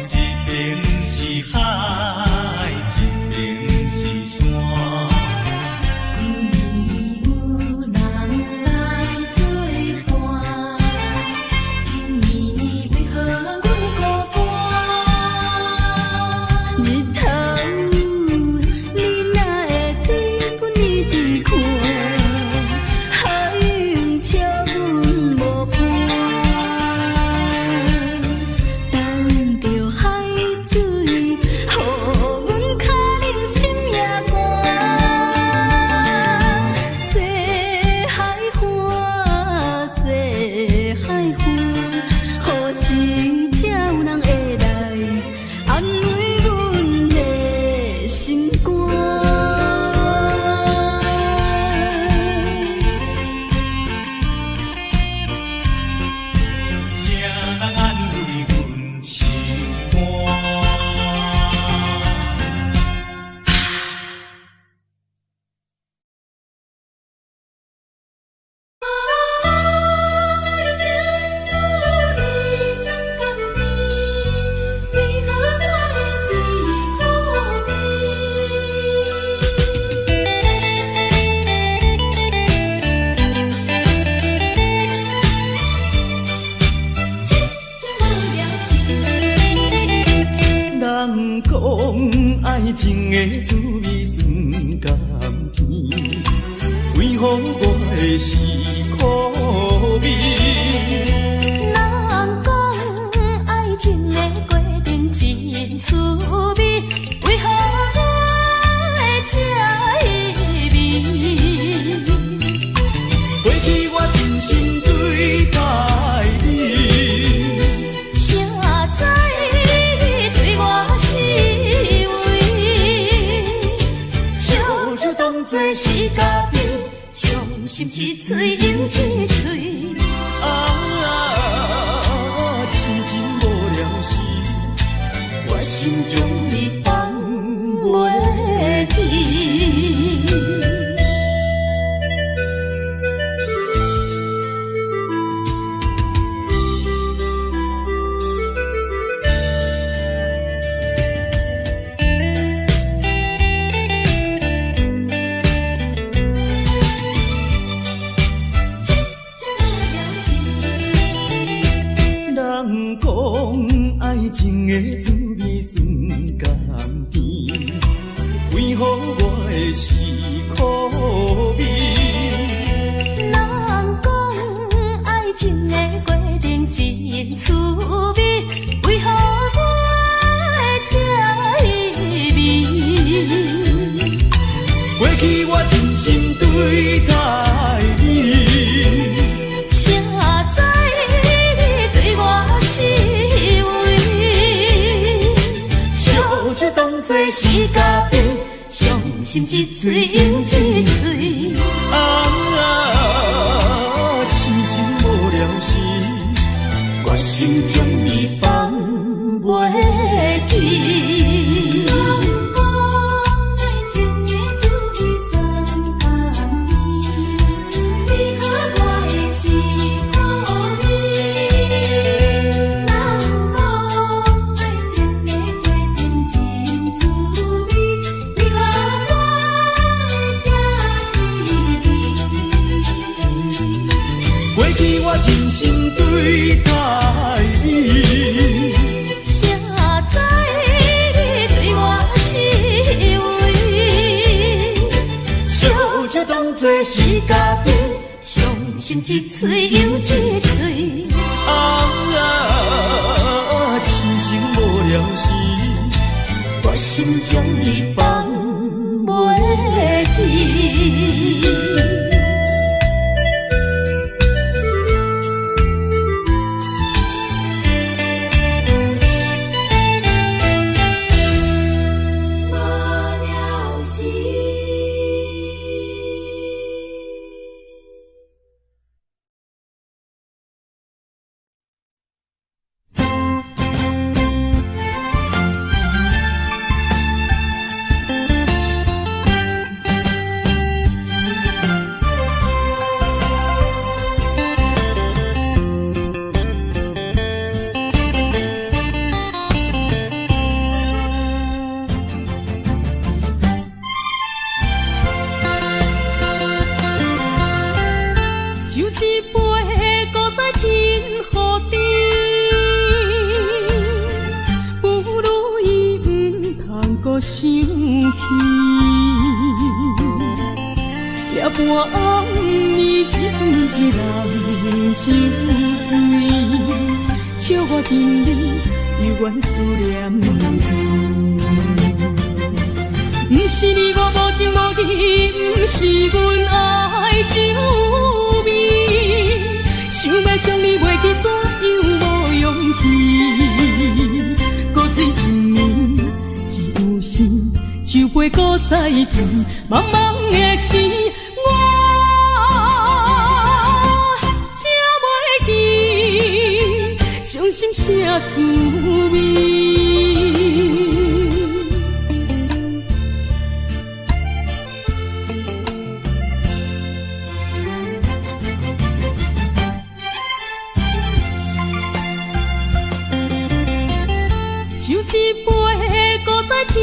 一边是海，一边是山。今年有人来作伴，今年为何阮孤单？日头你哪会对阮一直看？海涌笑阮无伴，等着海水，予阮脚冷心也寒。西海岸，西海岸，何时才有人会来安慰阮的心肝？谁人安慰阮心肝？人讲爱情的滋味酸甘甜，为何我的是苦味？人讲爱情的过程真趣味，为何我会这意味？过去我真心对待你，谁知你对我是为？笑笑当作是家己，伤心一嘴饮一嘴。痴情无聊时，我心中你放袂记。人讲爱情的滋味酸甘甜，为何我的是苦味？人讲爱情的过程真趣味，为何我会这意味？过去我真心对待你，谁知你对我是为？笑笑当作是家己，伤心一嘴饮一嘴。痴情无聊时，我心中你放袂记。真心对待你。谁知你对我是为，小笑当作是家己，伤心一嘴又一嘴。痴情无了时，我心将你放袂记。生气，夜半暗暝只剩一人酒醉，笑我今日犹原思念你。不是你我无情无义，不是阮爱酒味，想要将你袂记，怎样无勇气？古水一暝。酒杯搁再甜，茫茫的时，我才袂记伤心啥滋味。酒一杯，搁再甜。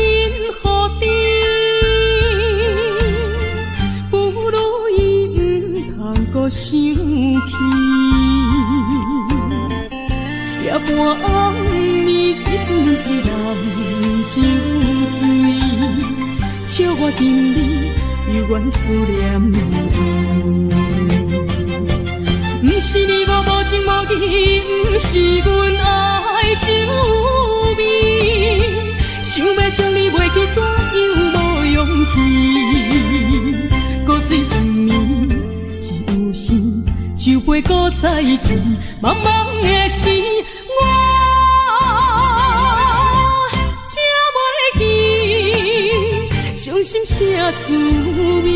生气，夜半暗暝只剩一人酒醉，笑我今日犹原思念你。不是你我无情无义，不是阮爱酒味，想要将你袂记，怎样无勇气？古水一暝。酒杯搁再甜，茫茫的时，我才袂记伤心啥滋味。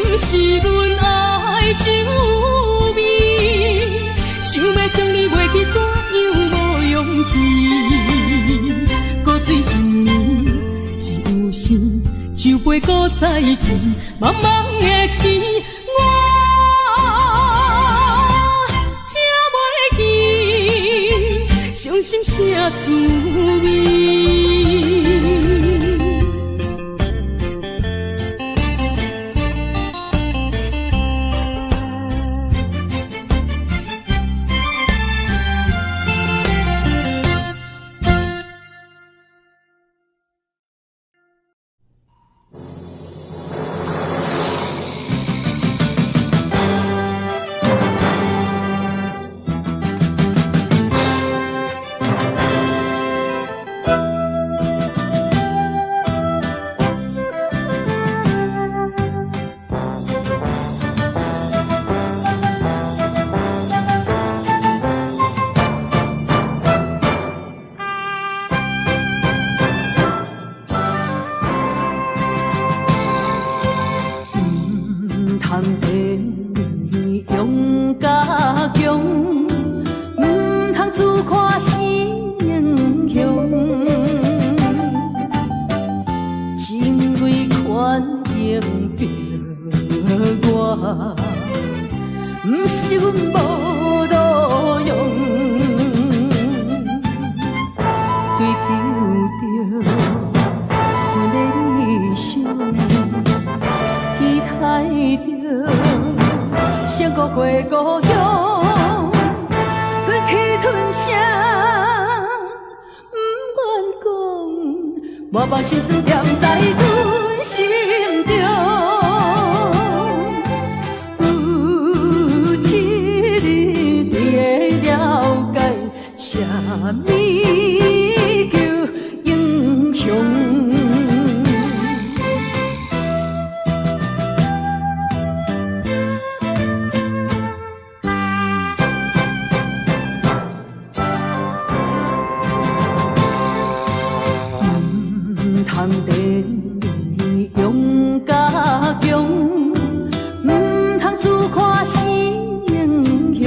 不是阮爱酒味，想要将你袂记，怎样无勇气？古水一暝只有时，酒杯搁再甜，茫茫的时，我才袂记伤心啥滋味。不是阮无路用，追求着阮的理想，期待着成国回故乡，忍气吞声，不愿讲，满腹心酸踮在阮心中。有一日你会了解，啥物叫英雄。通电你勇甲强，唔通自夸是英雄，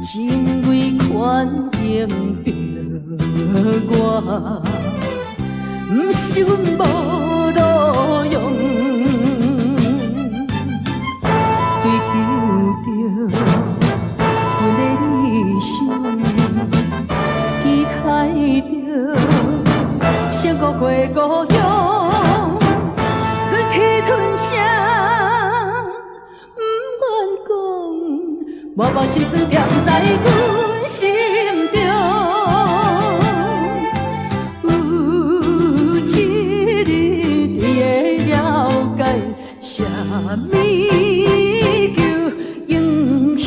情为权赢着我，唔是阮无路用，追求着阮的理想，期待着成国回故乡，忍气吞声，不愿讲，满腹心酸踮在阮心中。有一日你会了解，啥物叫英雄。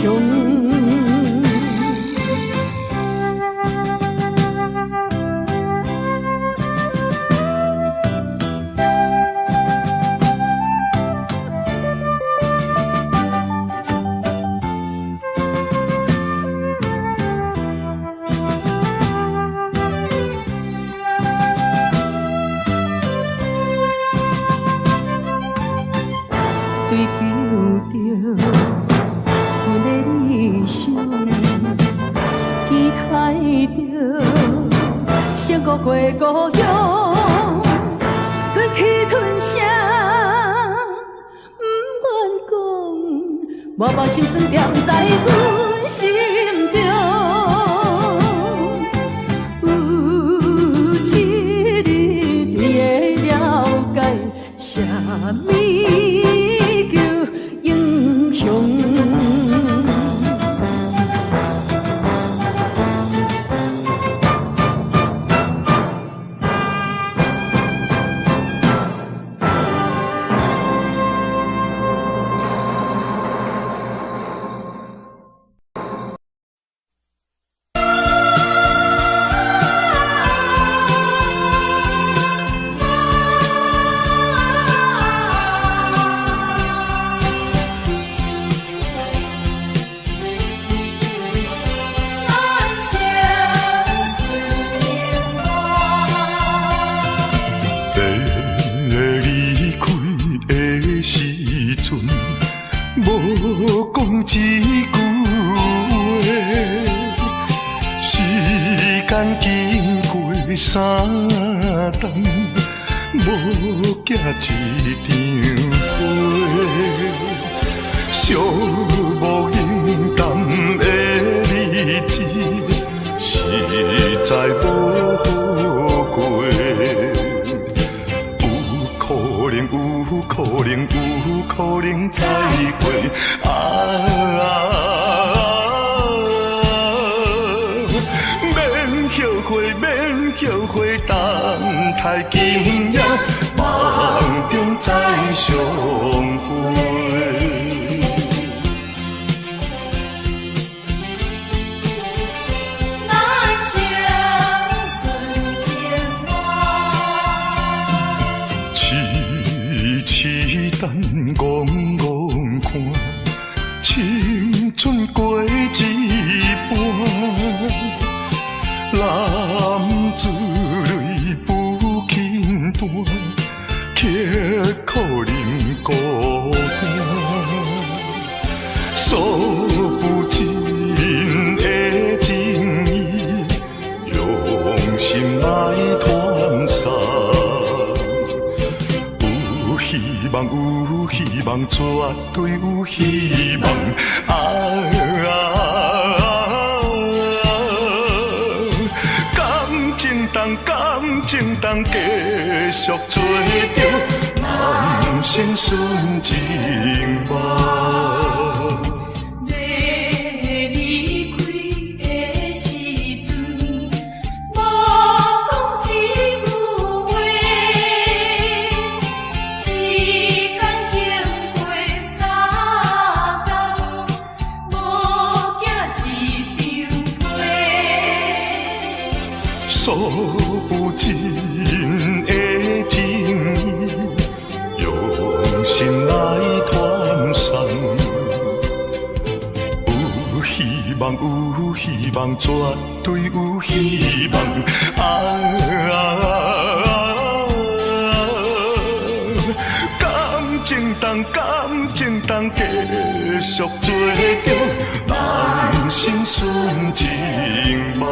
追求着阮的理想，期待着成国回故乡，忍气吞声，不愿讲，满腹心酸踮在阮心中。有一日你会了解，啥物叫英雄。无讲一句话，时间经过3冬，无寄一张花，寂无影淡的日子，实在无好过。有可能再会免后悔，等待今夜梦中再相会。等戆戆看，青春过一半，男子泪不轻弹，刻苦忍孤单，诉不尽的情意，用心来传送，有希望，有希望，绝对有希望。感情当继续做着人生顺情梦。数不尽的情意，用心来传送。有希望，有希望，绝对有希望。感情当继续做着人生顺情梦。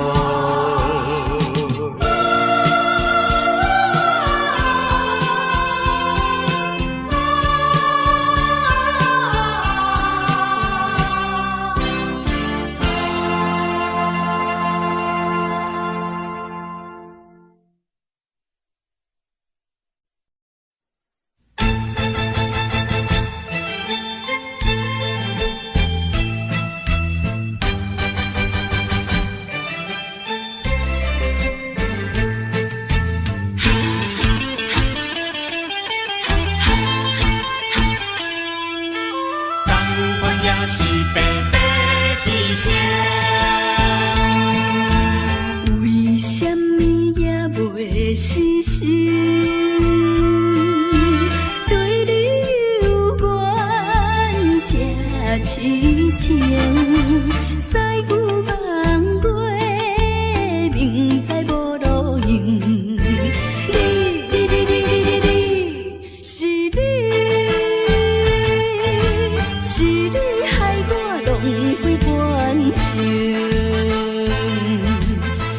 为什么也袂死心？对你有缘这痴情，驶牛望过，明知无路用。是你，是你害我浪费半生。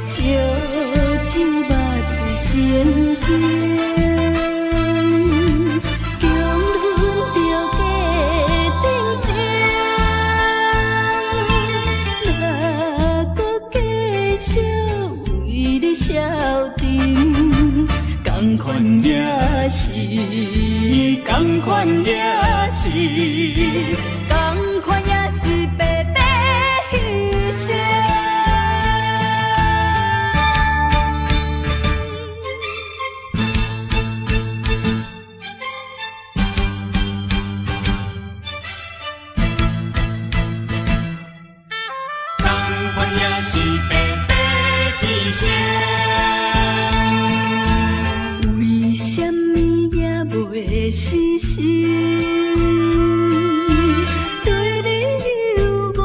酒目醉成冰，强忍着家定情，哪搁继续为你消沉？同款也是，同款也是，同款也是白白牺牲。为什么也袂死心？对你有缘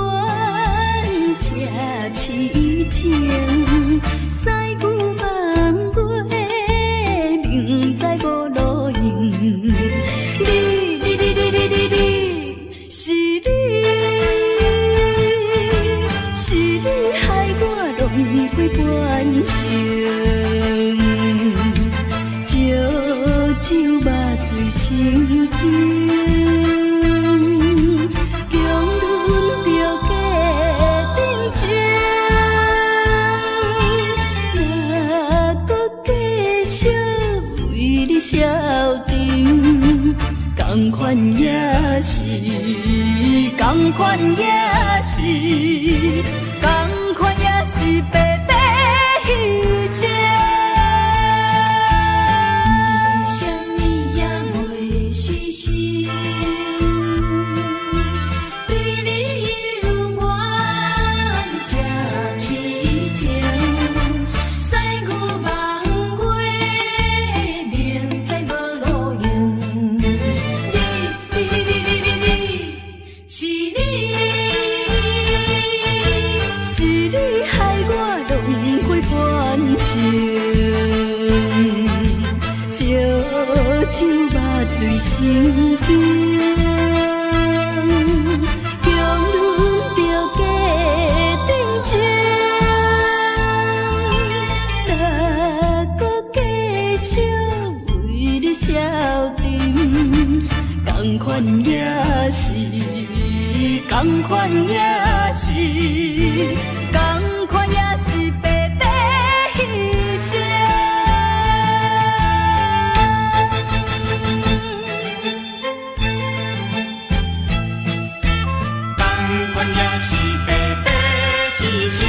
这痴情，驶牛望过，明知无路用。是你，是你害我浪费半生。酒目醉成冰，强忍着家定情，哪搁继续为你消沉？同款也是，同款也是，同款也是白白牺牲。酒目醉成冰，强忍着家定情，哪搁继续为你消沉？同款也是，同款也是白白牺牲。同款也是白白牺牲。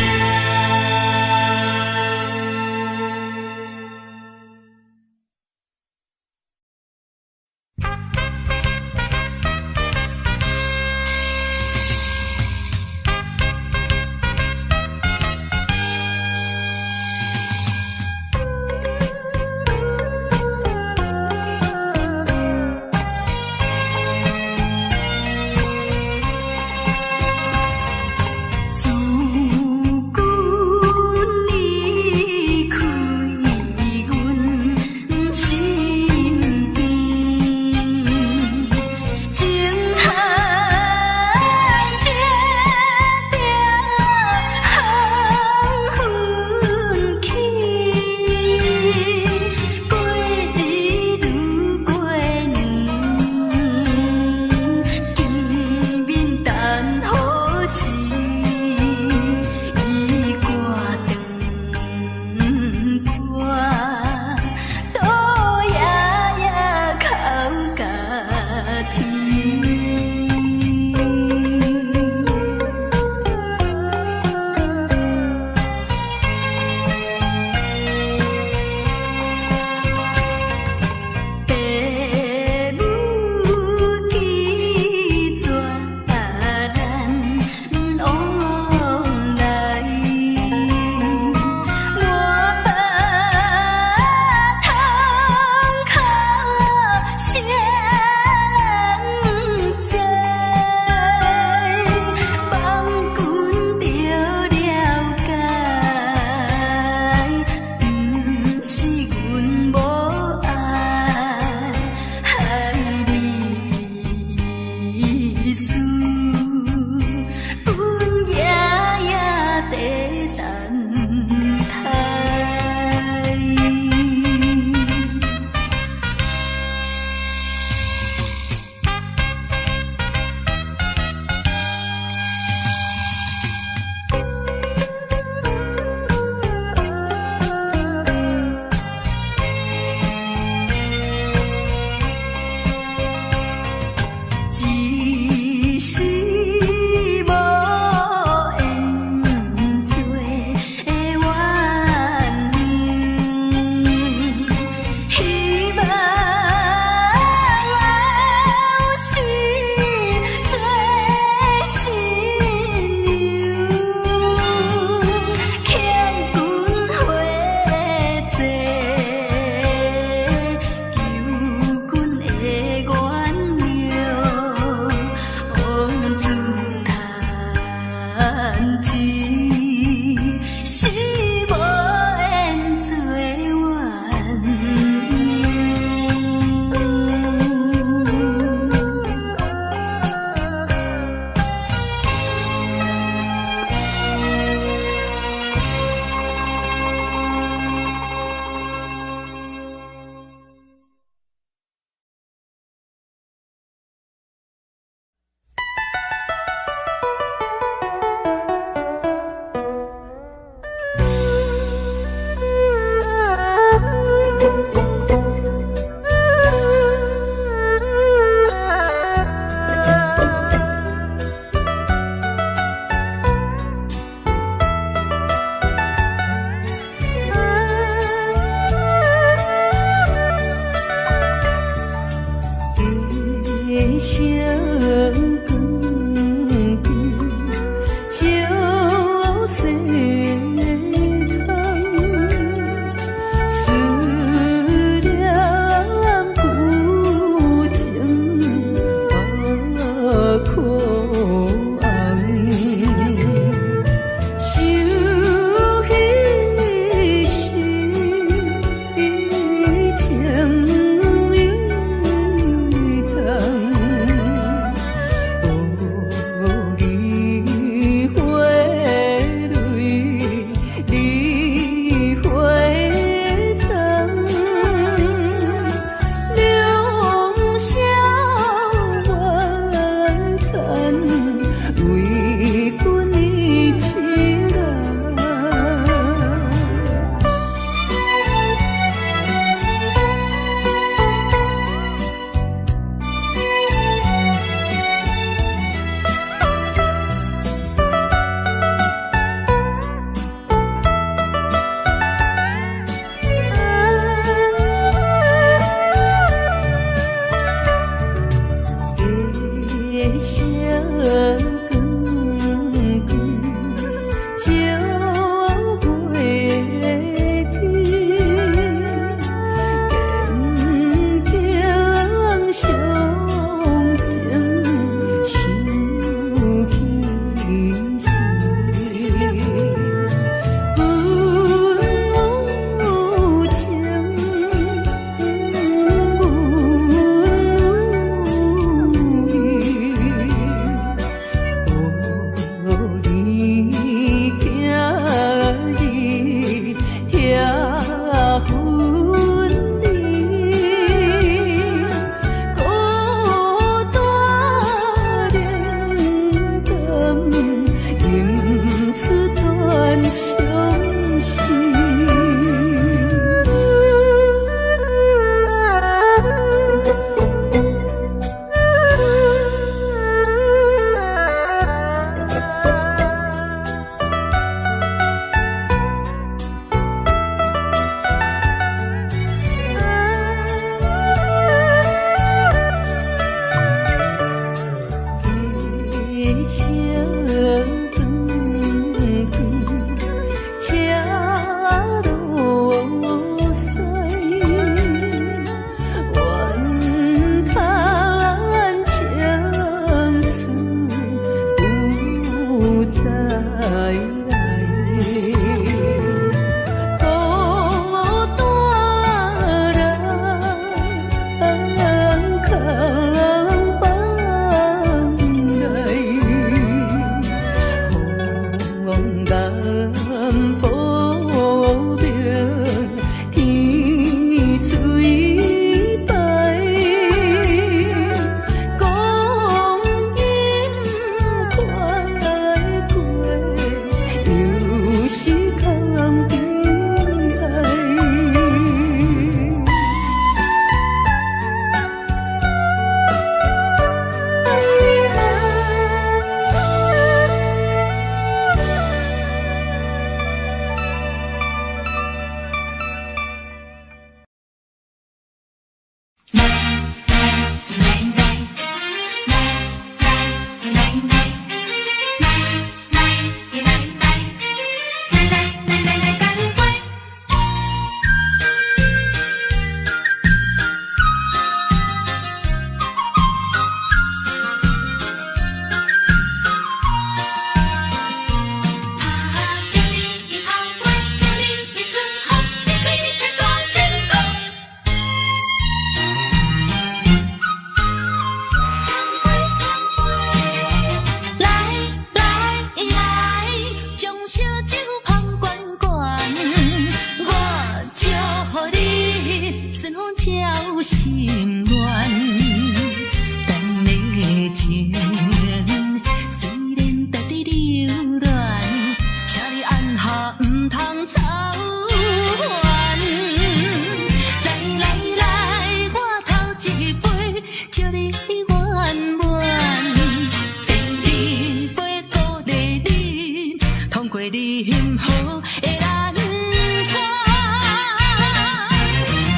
你幸福的人看。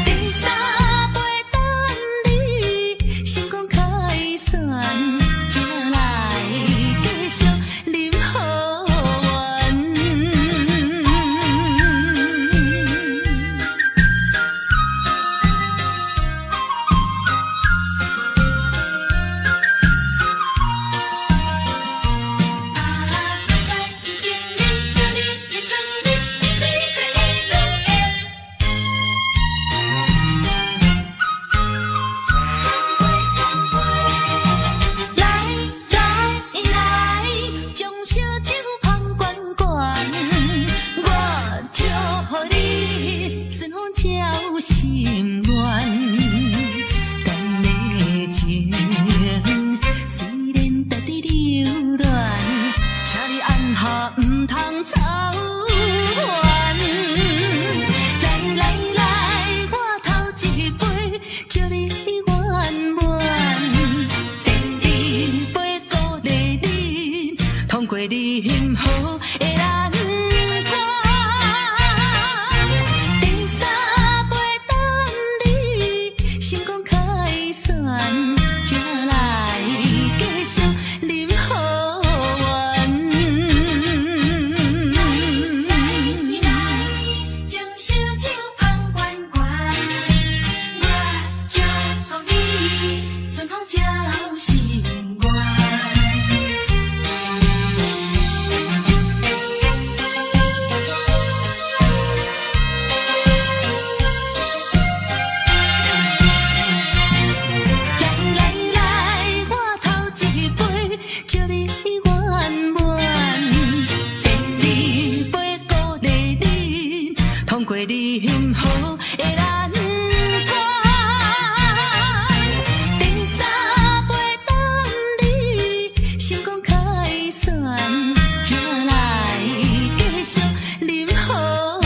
第三杯等你成功开选，才来继续饮好运。心愿，咱的情虽然值得留恋，请你按下唔通操烦。来来来，我头一杯祝你圆满，第二杯鼓励你通过你幸福的人。成功开选，才来继续饮好运。来，将烧酒捧悬悬，我祝福你顺风照心愿。祝你圆满，第二杯鼓励你通过你幸福的难关，第三杯等你成功开选，才来继续饮好运。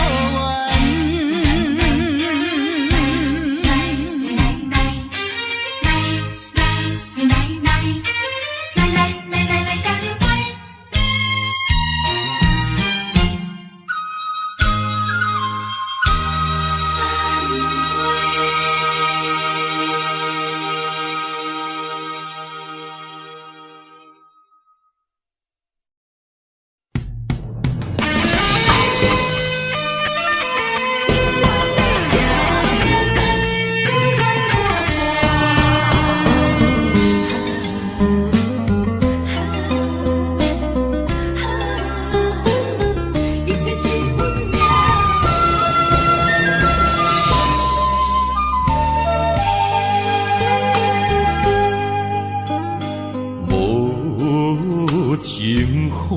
情风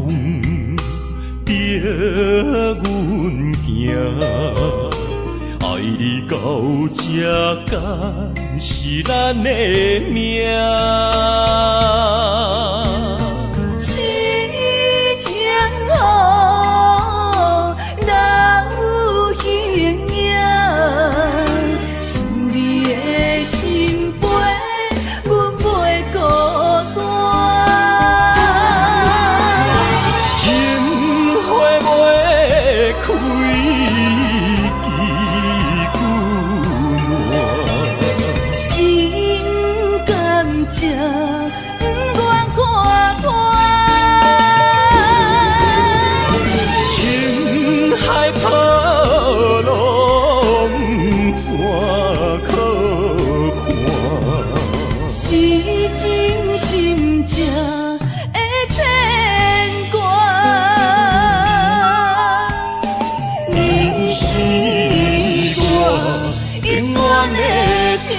逼阮行，爱你到这敢是咱的命。痴情好，哪有形影？想你的心陪，阮袂孤单。情花袂开，心甘蔗，不愿看破。情海波浪，怎可看？是真心正的牵挂，你是我永远的疼。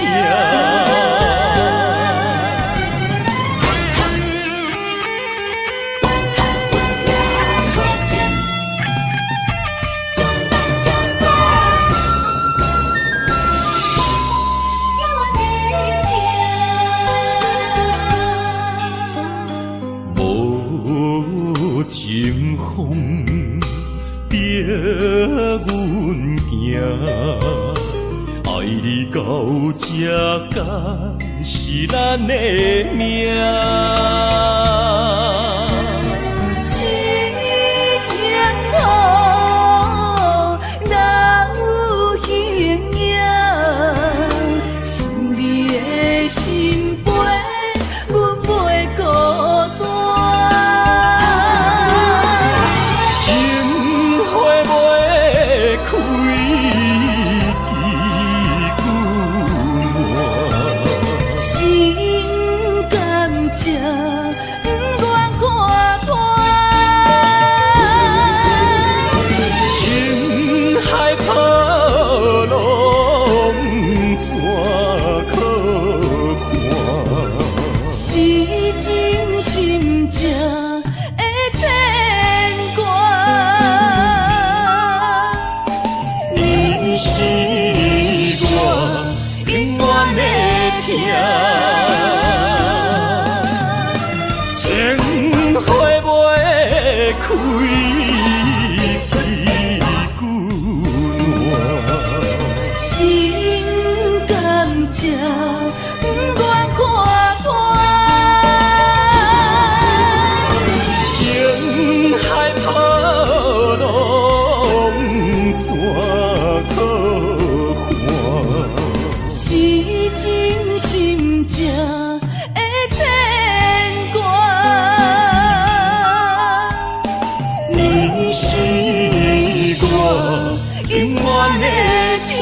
情风逼阮行，爱你到这敢是咱的命。痴情好。的牵挂。你是我永远的疼，情花袂开。心甘情不愿看破，情海波浪怎可换？是真心正的牵挂。你是我永远的疼。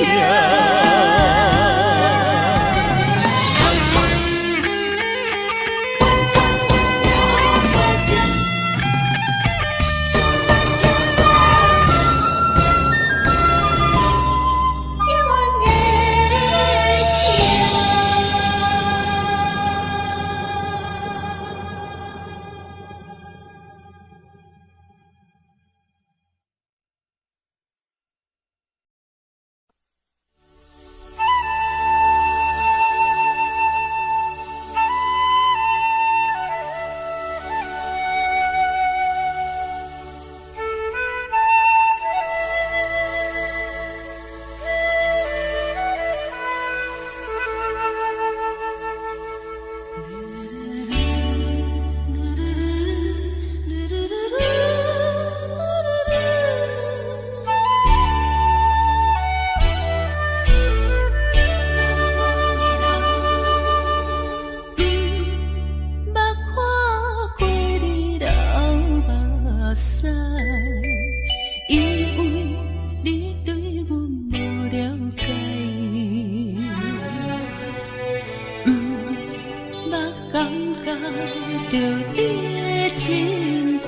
着你的真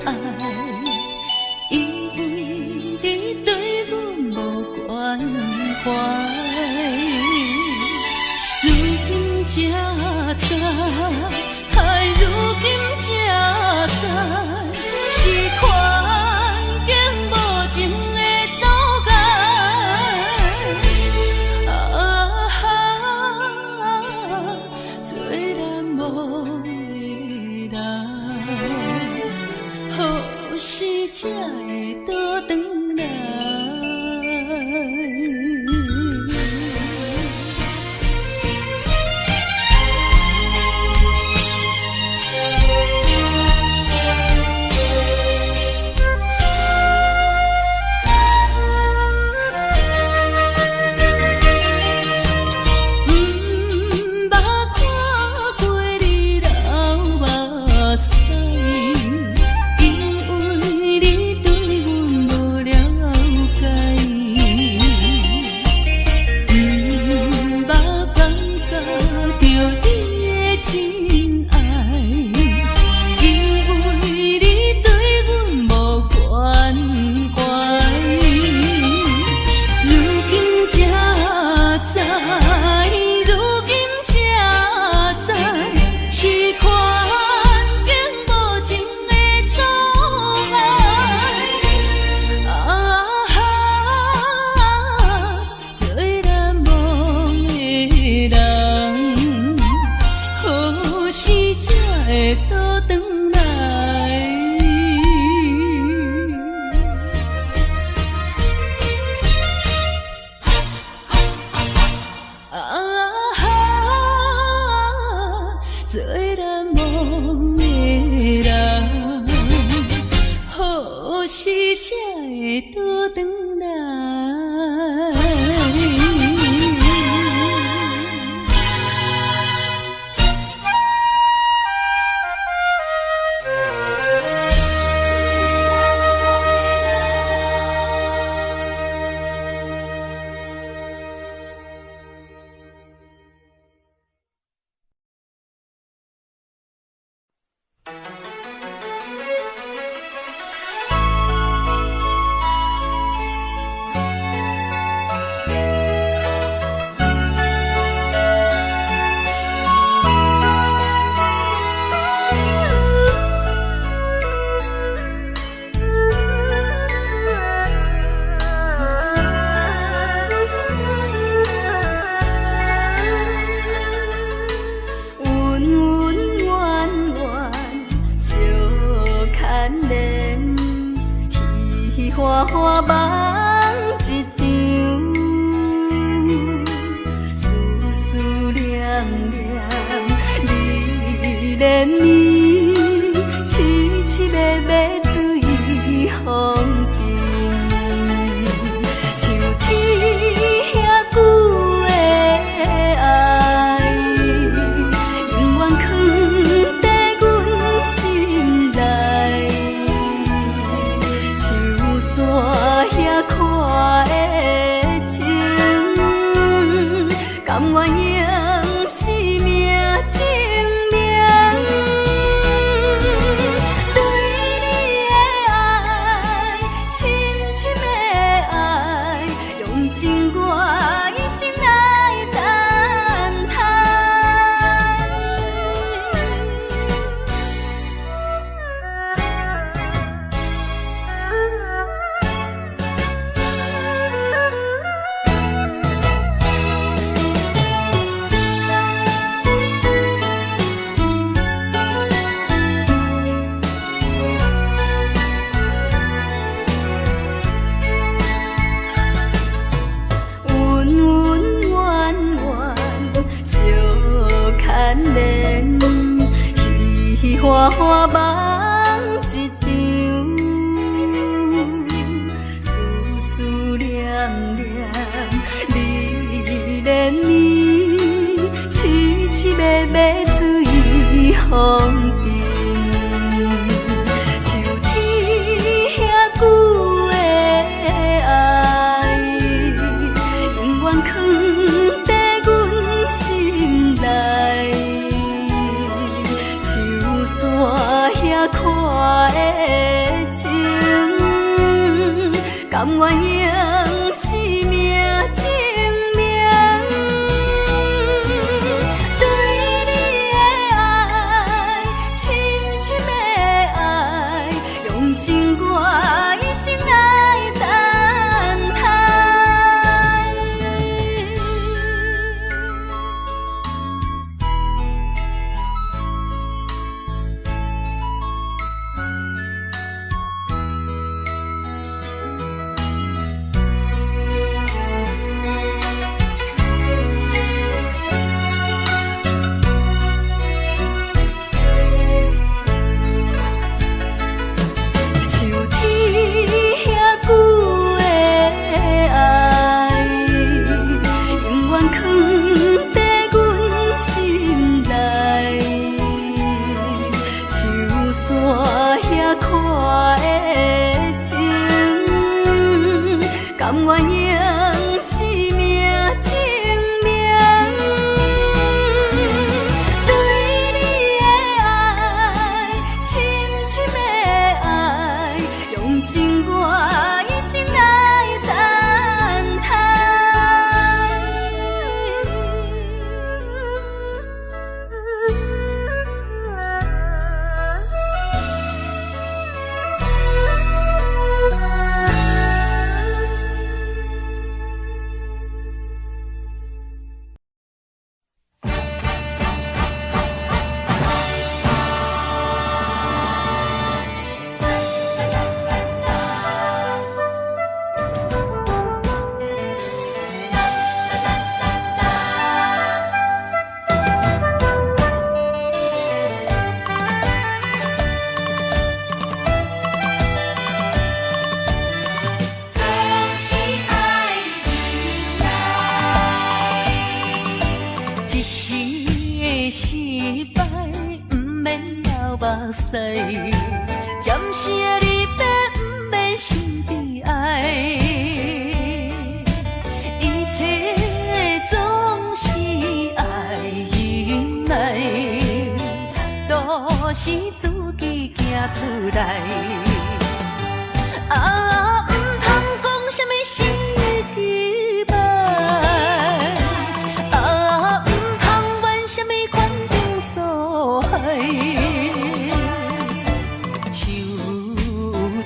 爱，因为你对阮无关怀。如今才知，如今才知，是看见无情的阻碍。做难忘的人，何时才会倒转来？做难忘的人，何时才会倒转来？花花梦一场，思思念念你连绵，凄凄密密水风景，像天遐久的爱，永远藏在阮心内。像山遐看的情，甘愿用生命证明。对你的爱，深深的爱，用尽我一生来等待。花花梦一场，思思念念你连绵，凄凄密密水风景，像天遐久的爱，永远藏在阮心内。山遐看的情，甘愿用生命证明。对你的爱，深深的爱，用尽我一生来等待。甘愿用生命证明。对你的爱，深深的爱，用尽我一生来等待。目屎，暂时的离别，不免心悲哀。一切总是爱忍耐，都是自己行出来。啊，唔通讲什么心期盼，啊，唔通怨什么关灯所害。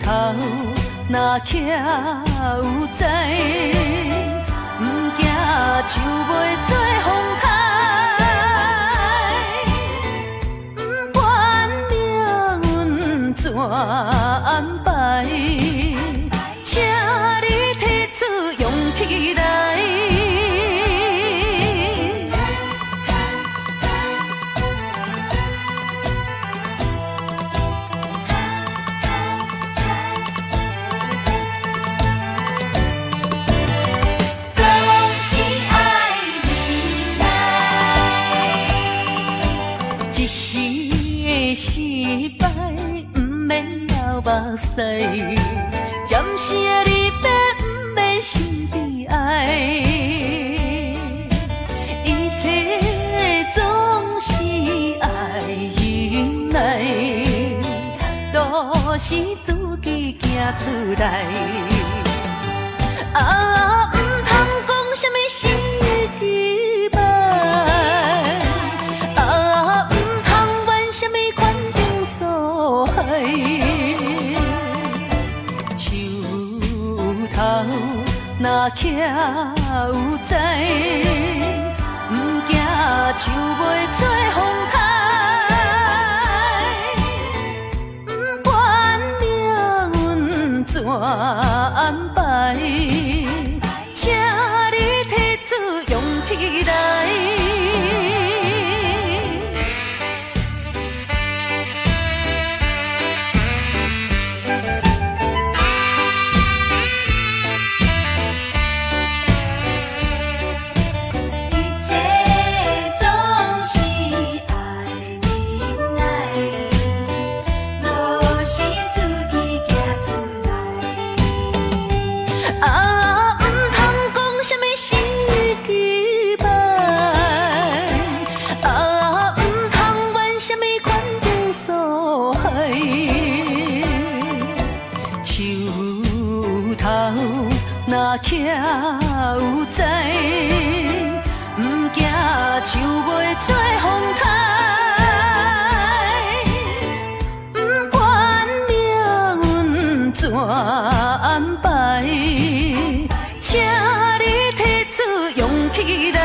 头若徛有在，毋惊树袂做风台。不管命运怎安排，目屎，暂时的离别不免心悲哀，一切总是爱忍耐，都是自己行出来。啊，唔通讲什么心机歹，啊，唔通怨什么款定所害。树头若徛有在，唔惊树袂做风台，唔管命运怎安排。请你提出勇气来。一切总是爱忍耐，都是自己行出来。啊，唔通讲什么心机歹，啊，唔通怨什么款定所害。树头若徛有在，唔惊树袂做风台，唔管命运怎安排。请你提出勇气来。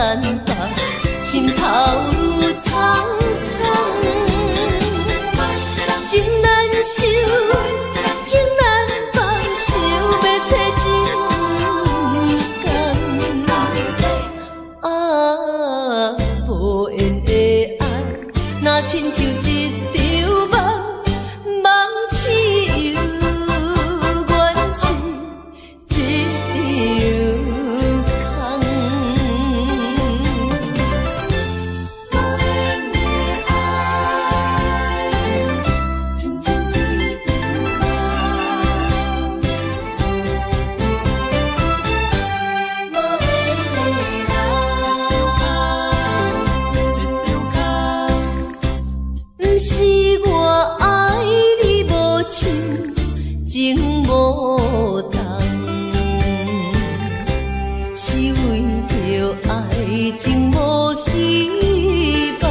难放，心头愈苍苍，情难收，情难放，想要找真工。啊，无缘的爱，若亲像一场梦，梦痴又原是一场空。无缘的爱，亲像一场梦，无缘的不是我爱你无像情无重，是为着爱情无希望。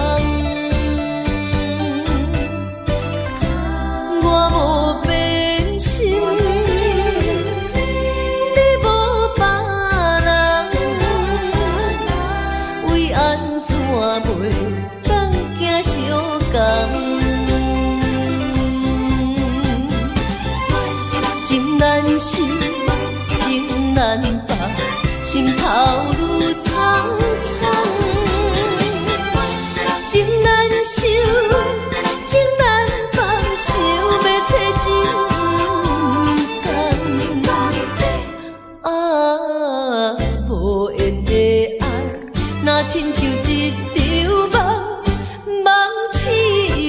我无变心，你无别人，为安怎袂当行相共？情难收，情难放，心头愈苍苍。情难收，情难放，想要找真工。啊，无缘的爱，若亲像一场梦，梦痴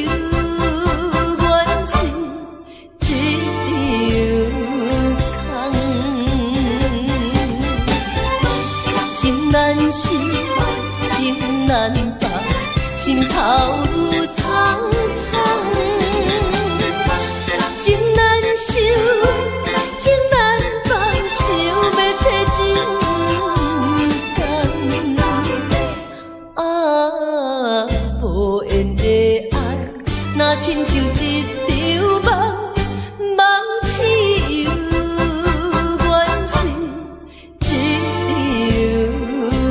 又原是一场空。情难收，情难放，心头愈苍苍。情难收，情难放，想要找真工。啊，无缘的爱，若亲像一场梦，梦痴又原是一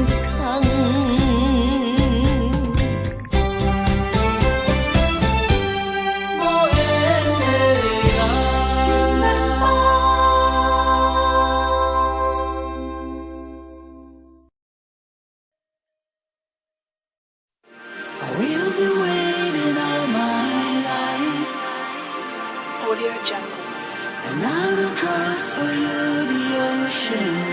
场空。无缘的爱，情难放。I will be waiting all my life, Audio Jungle. and I will cross for you the ocean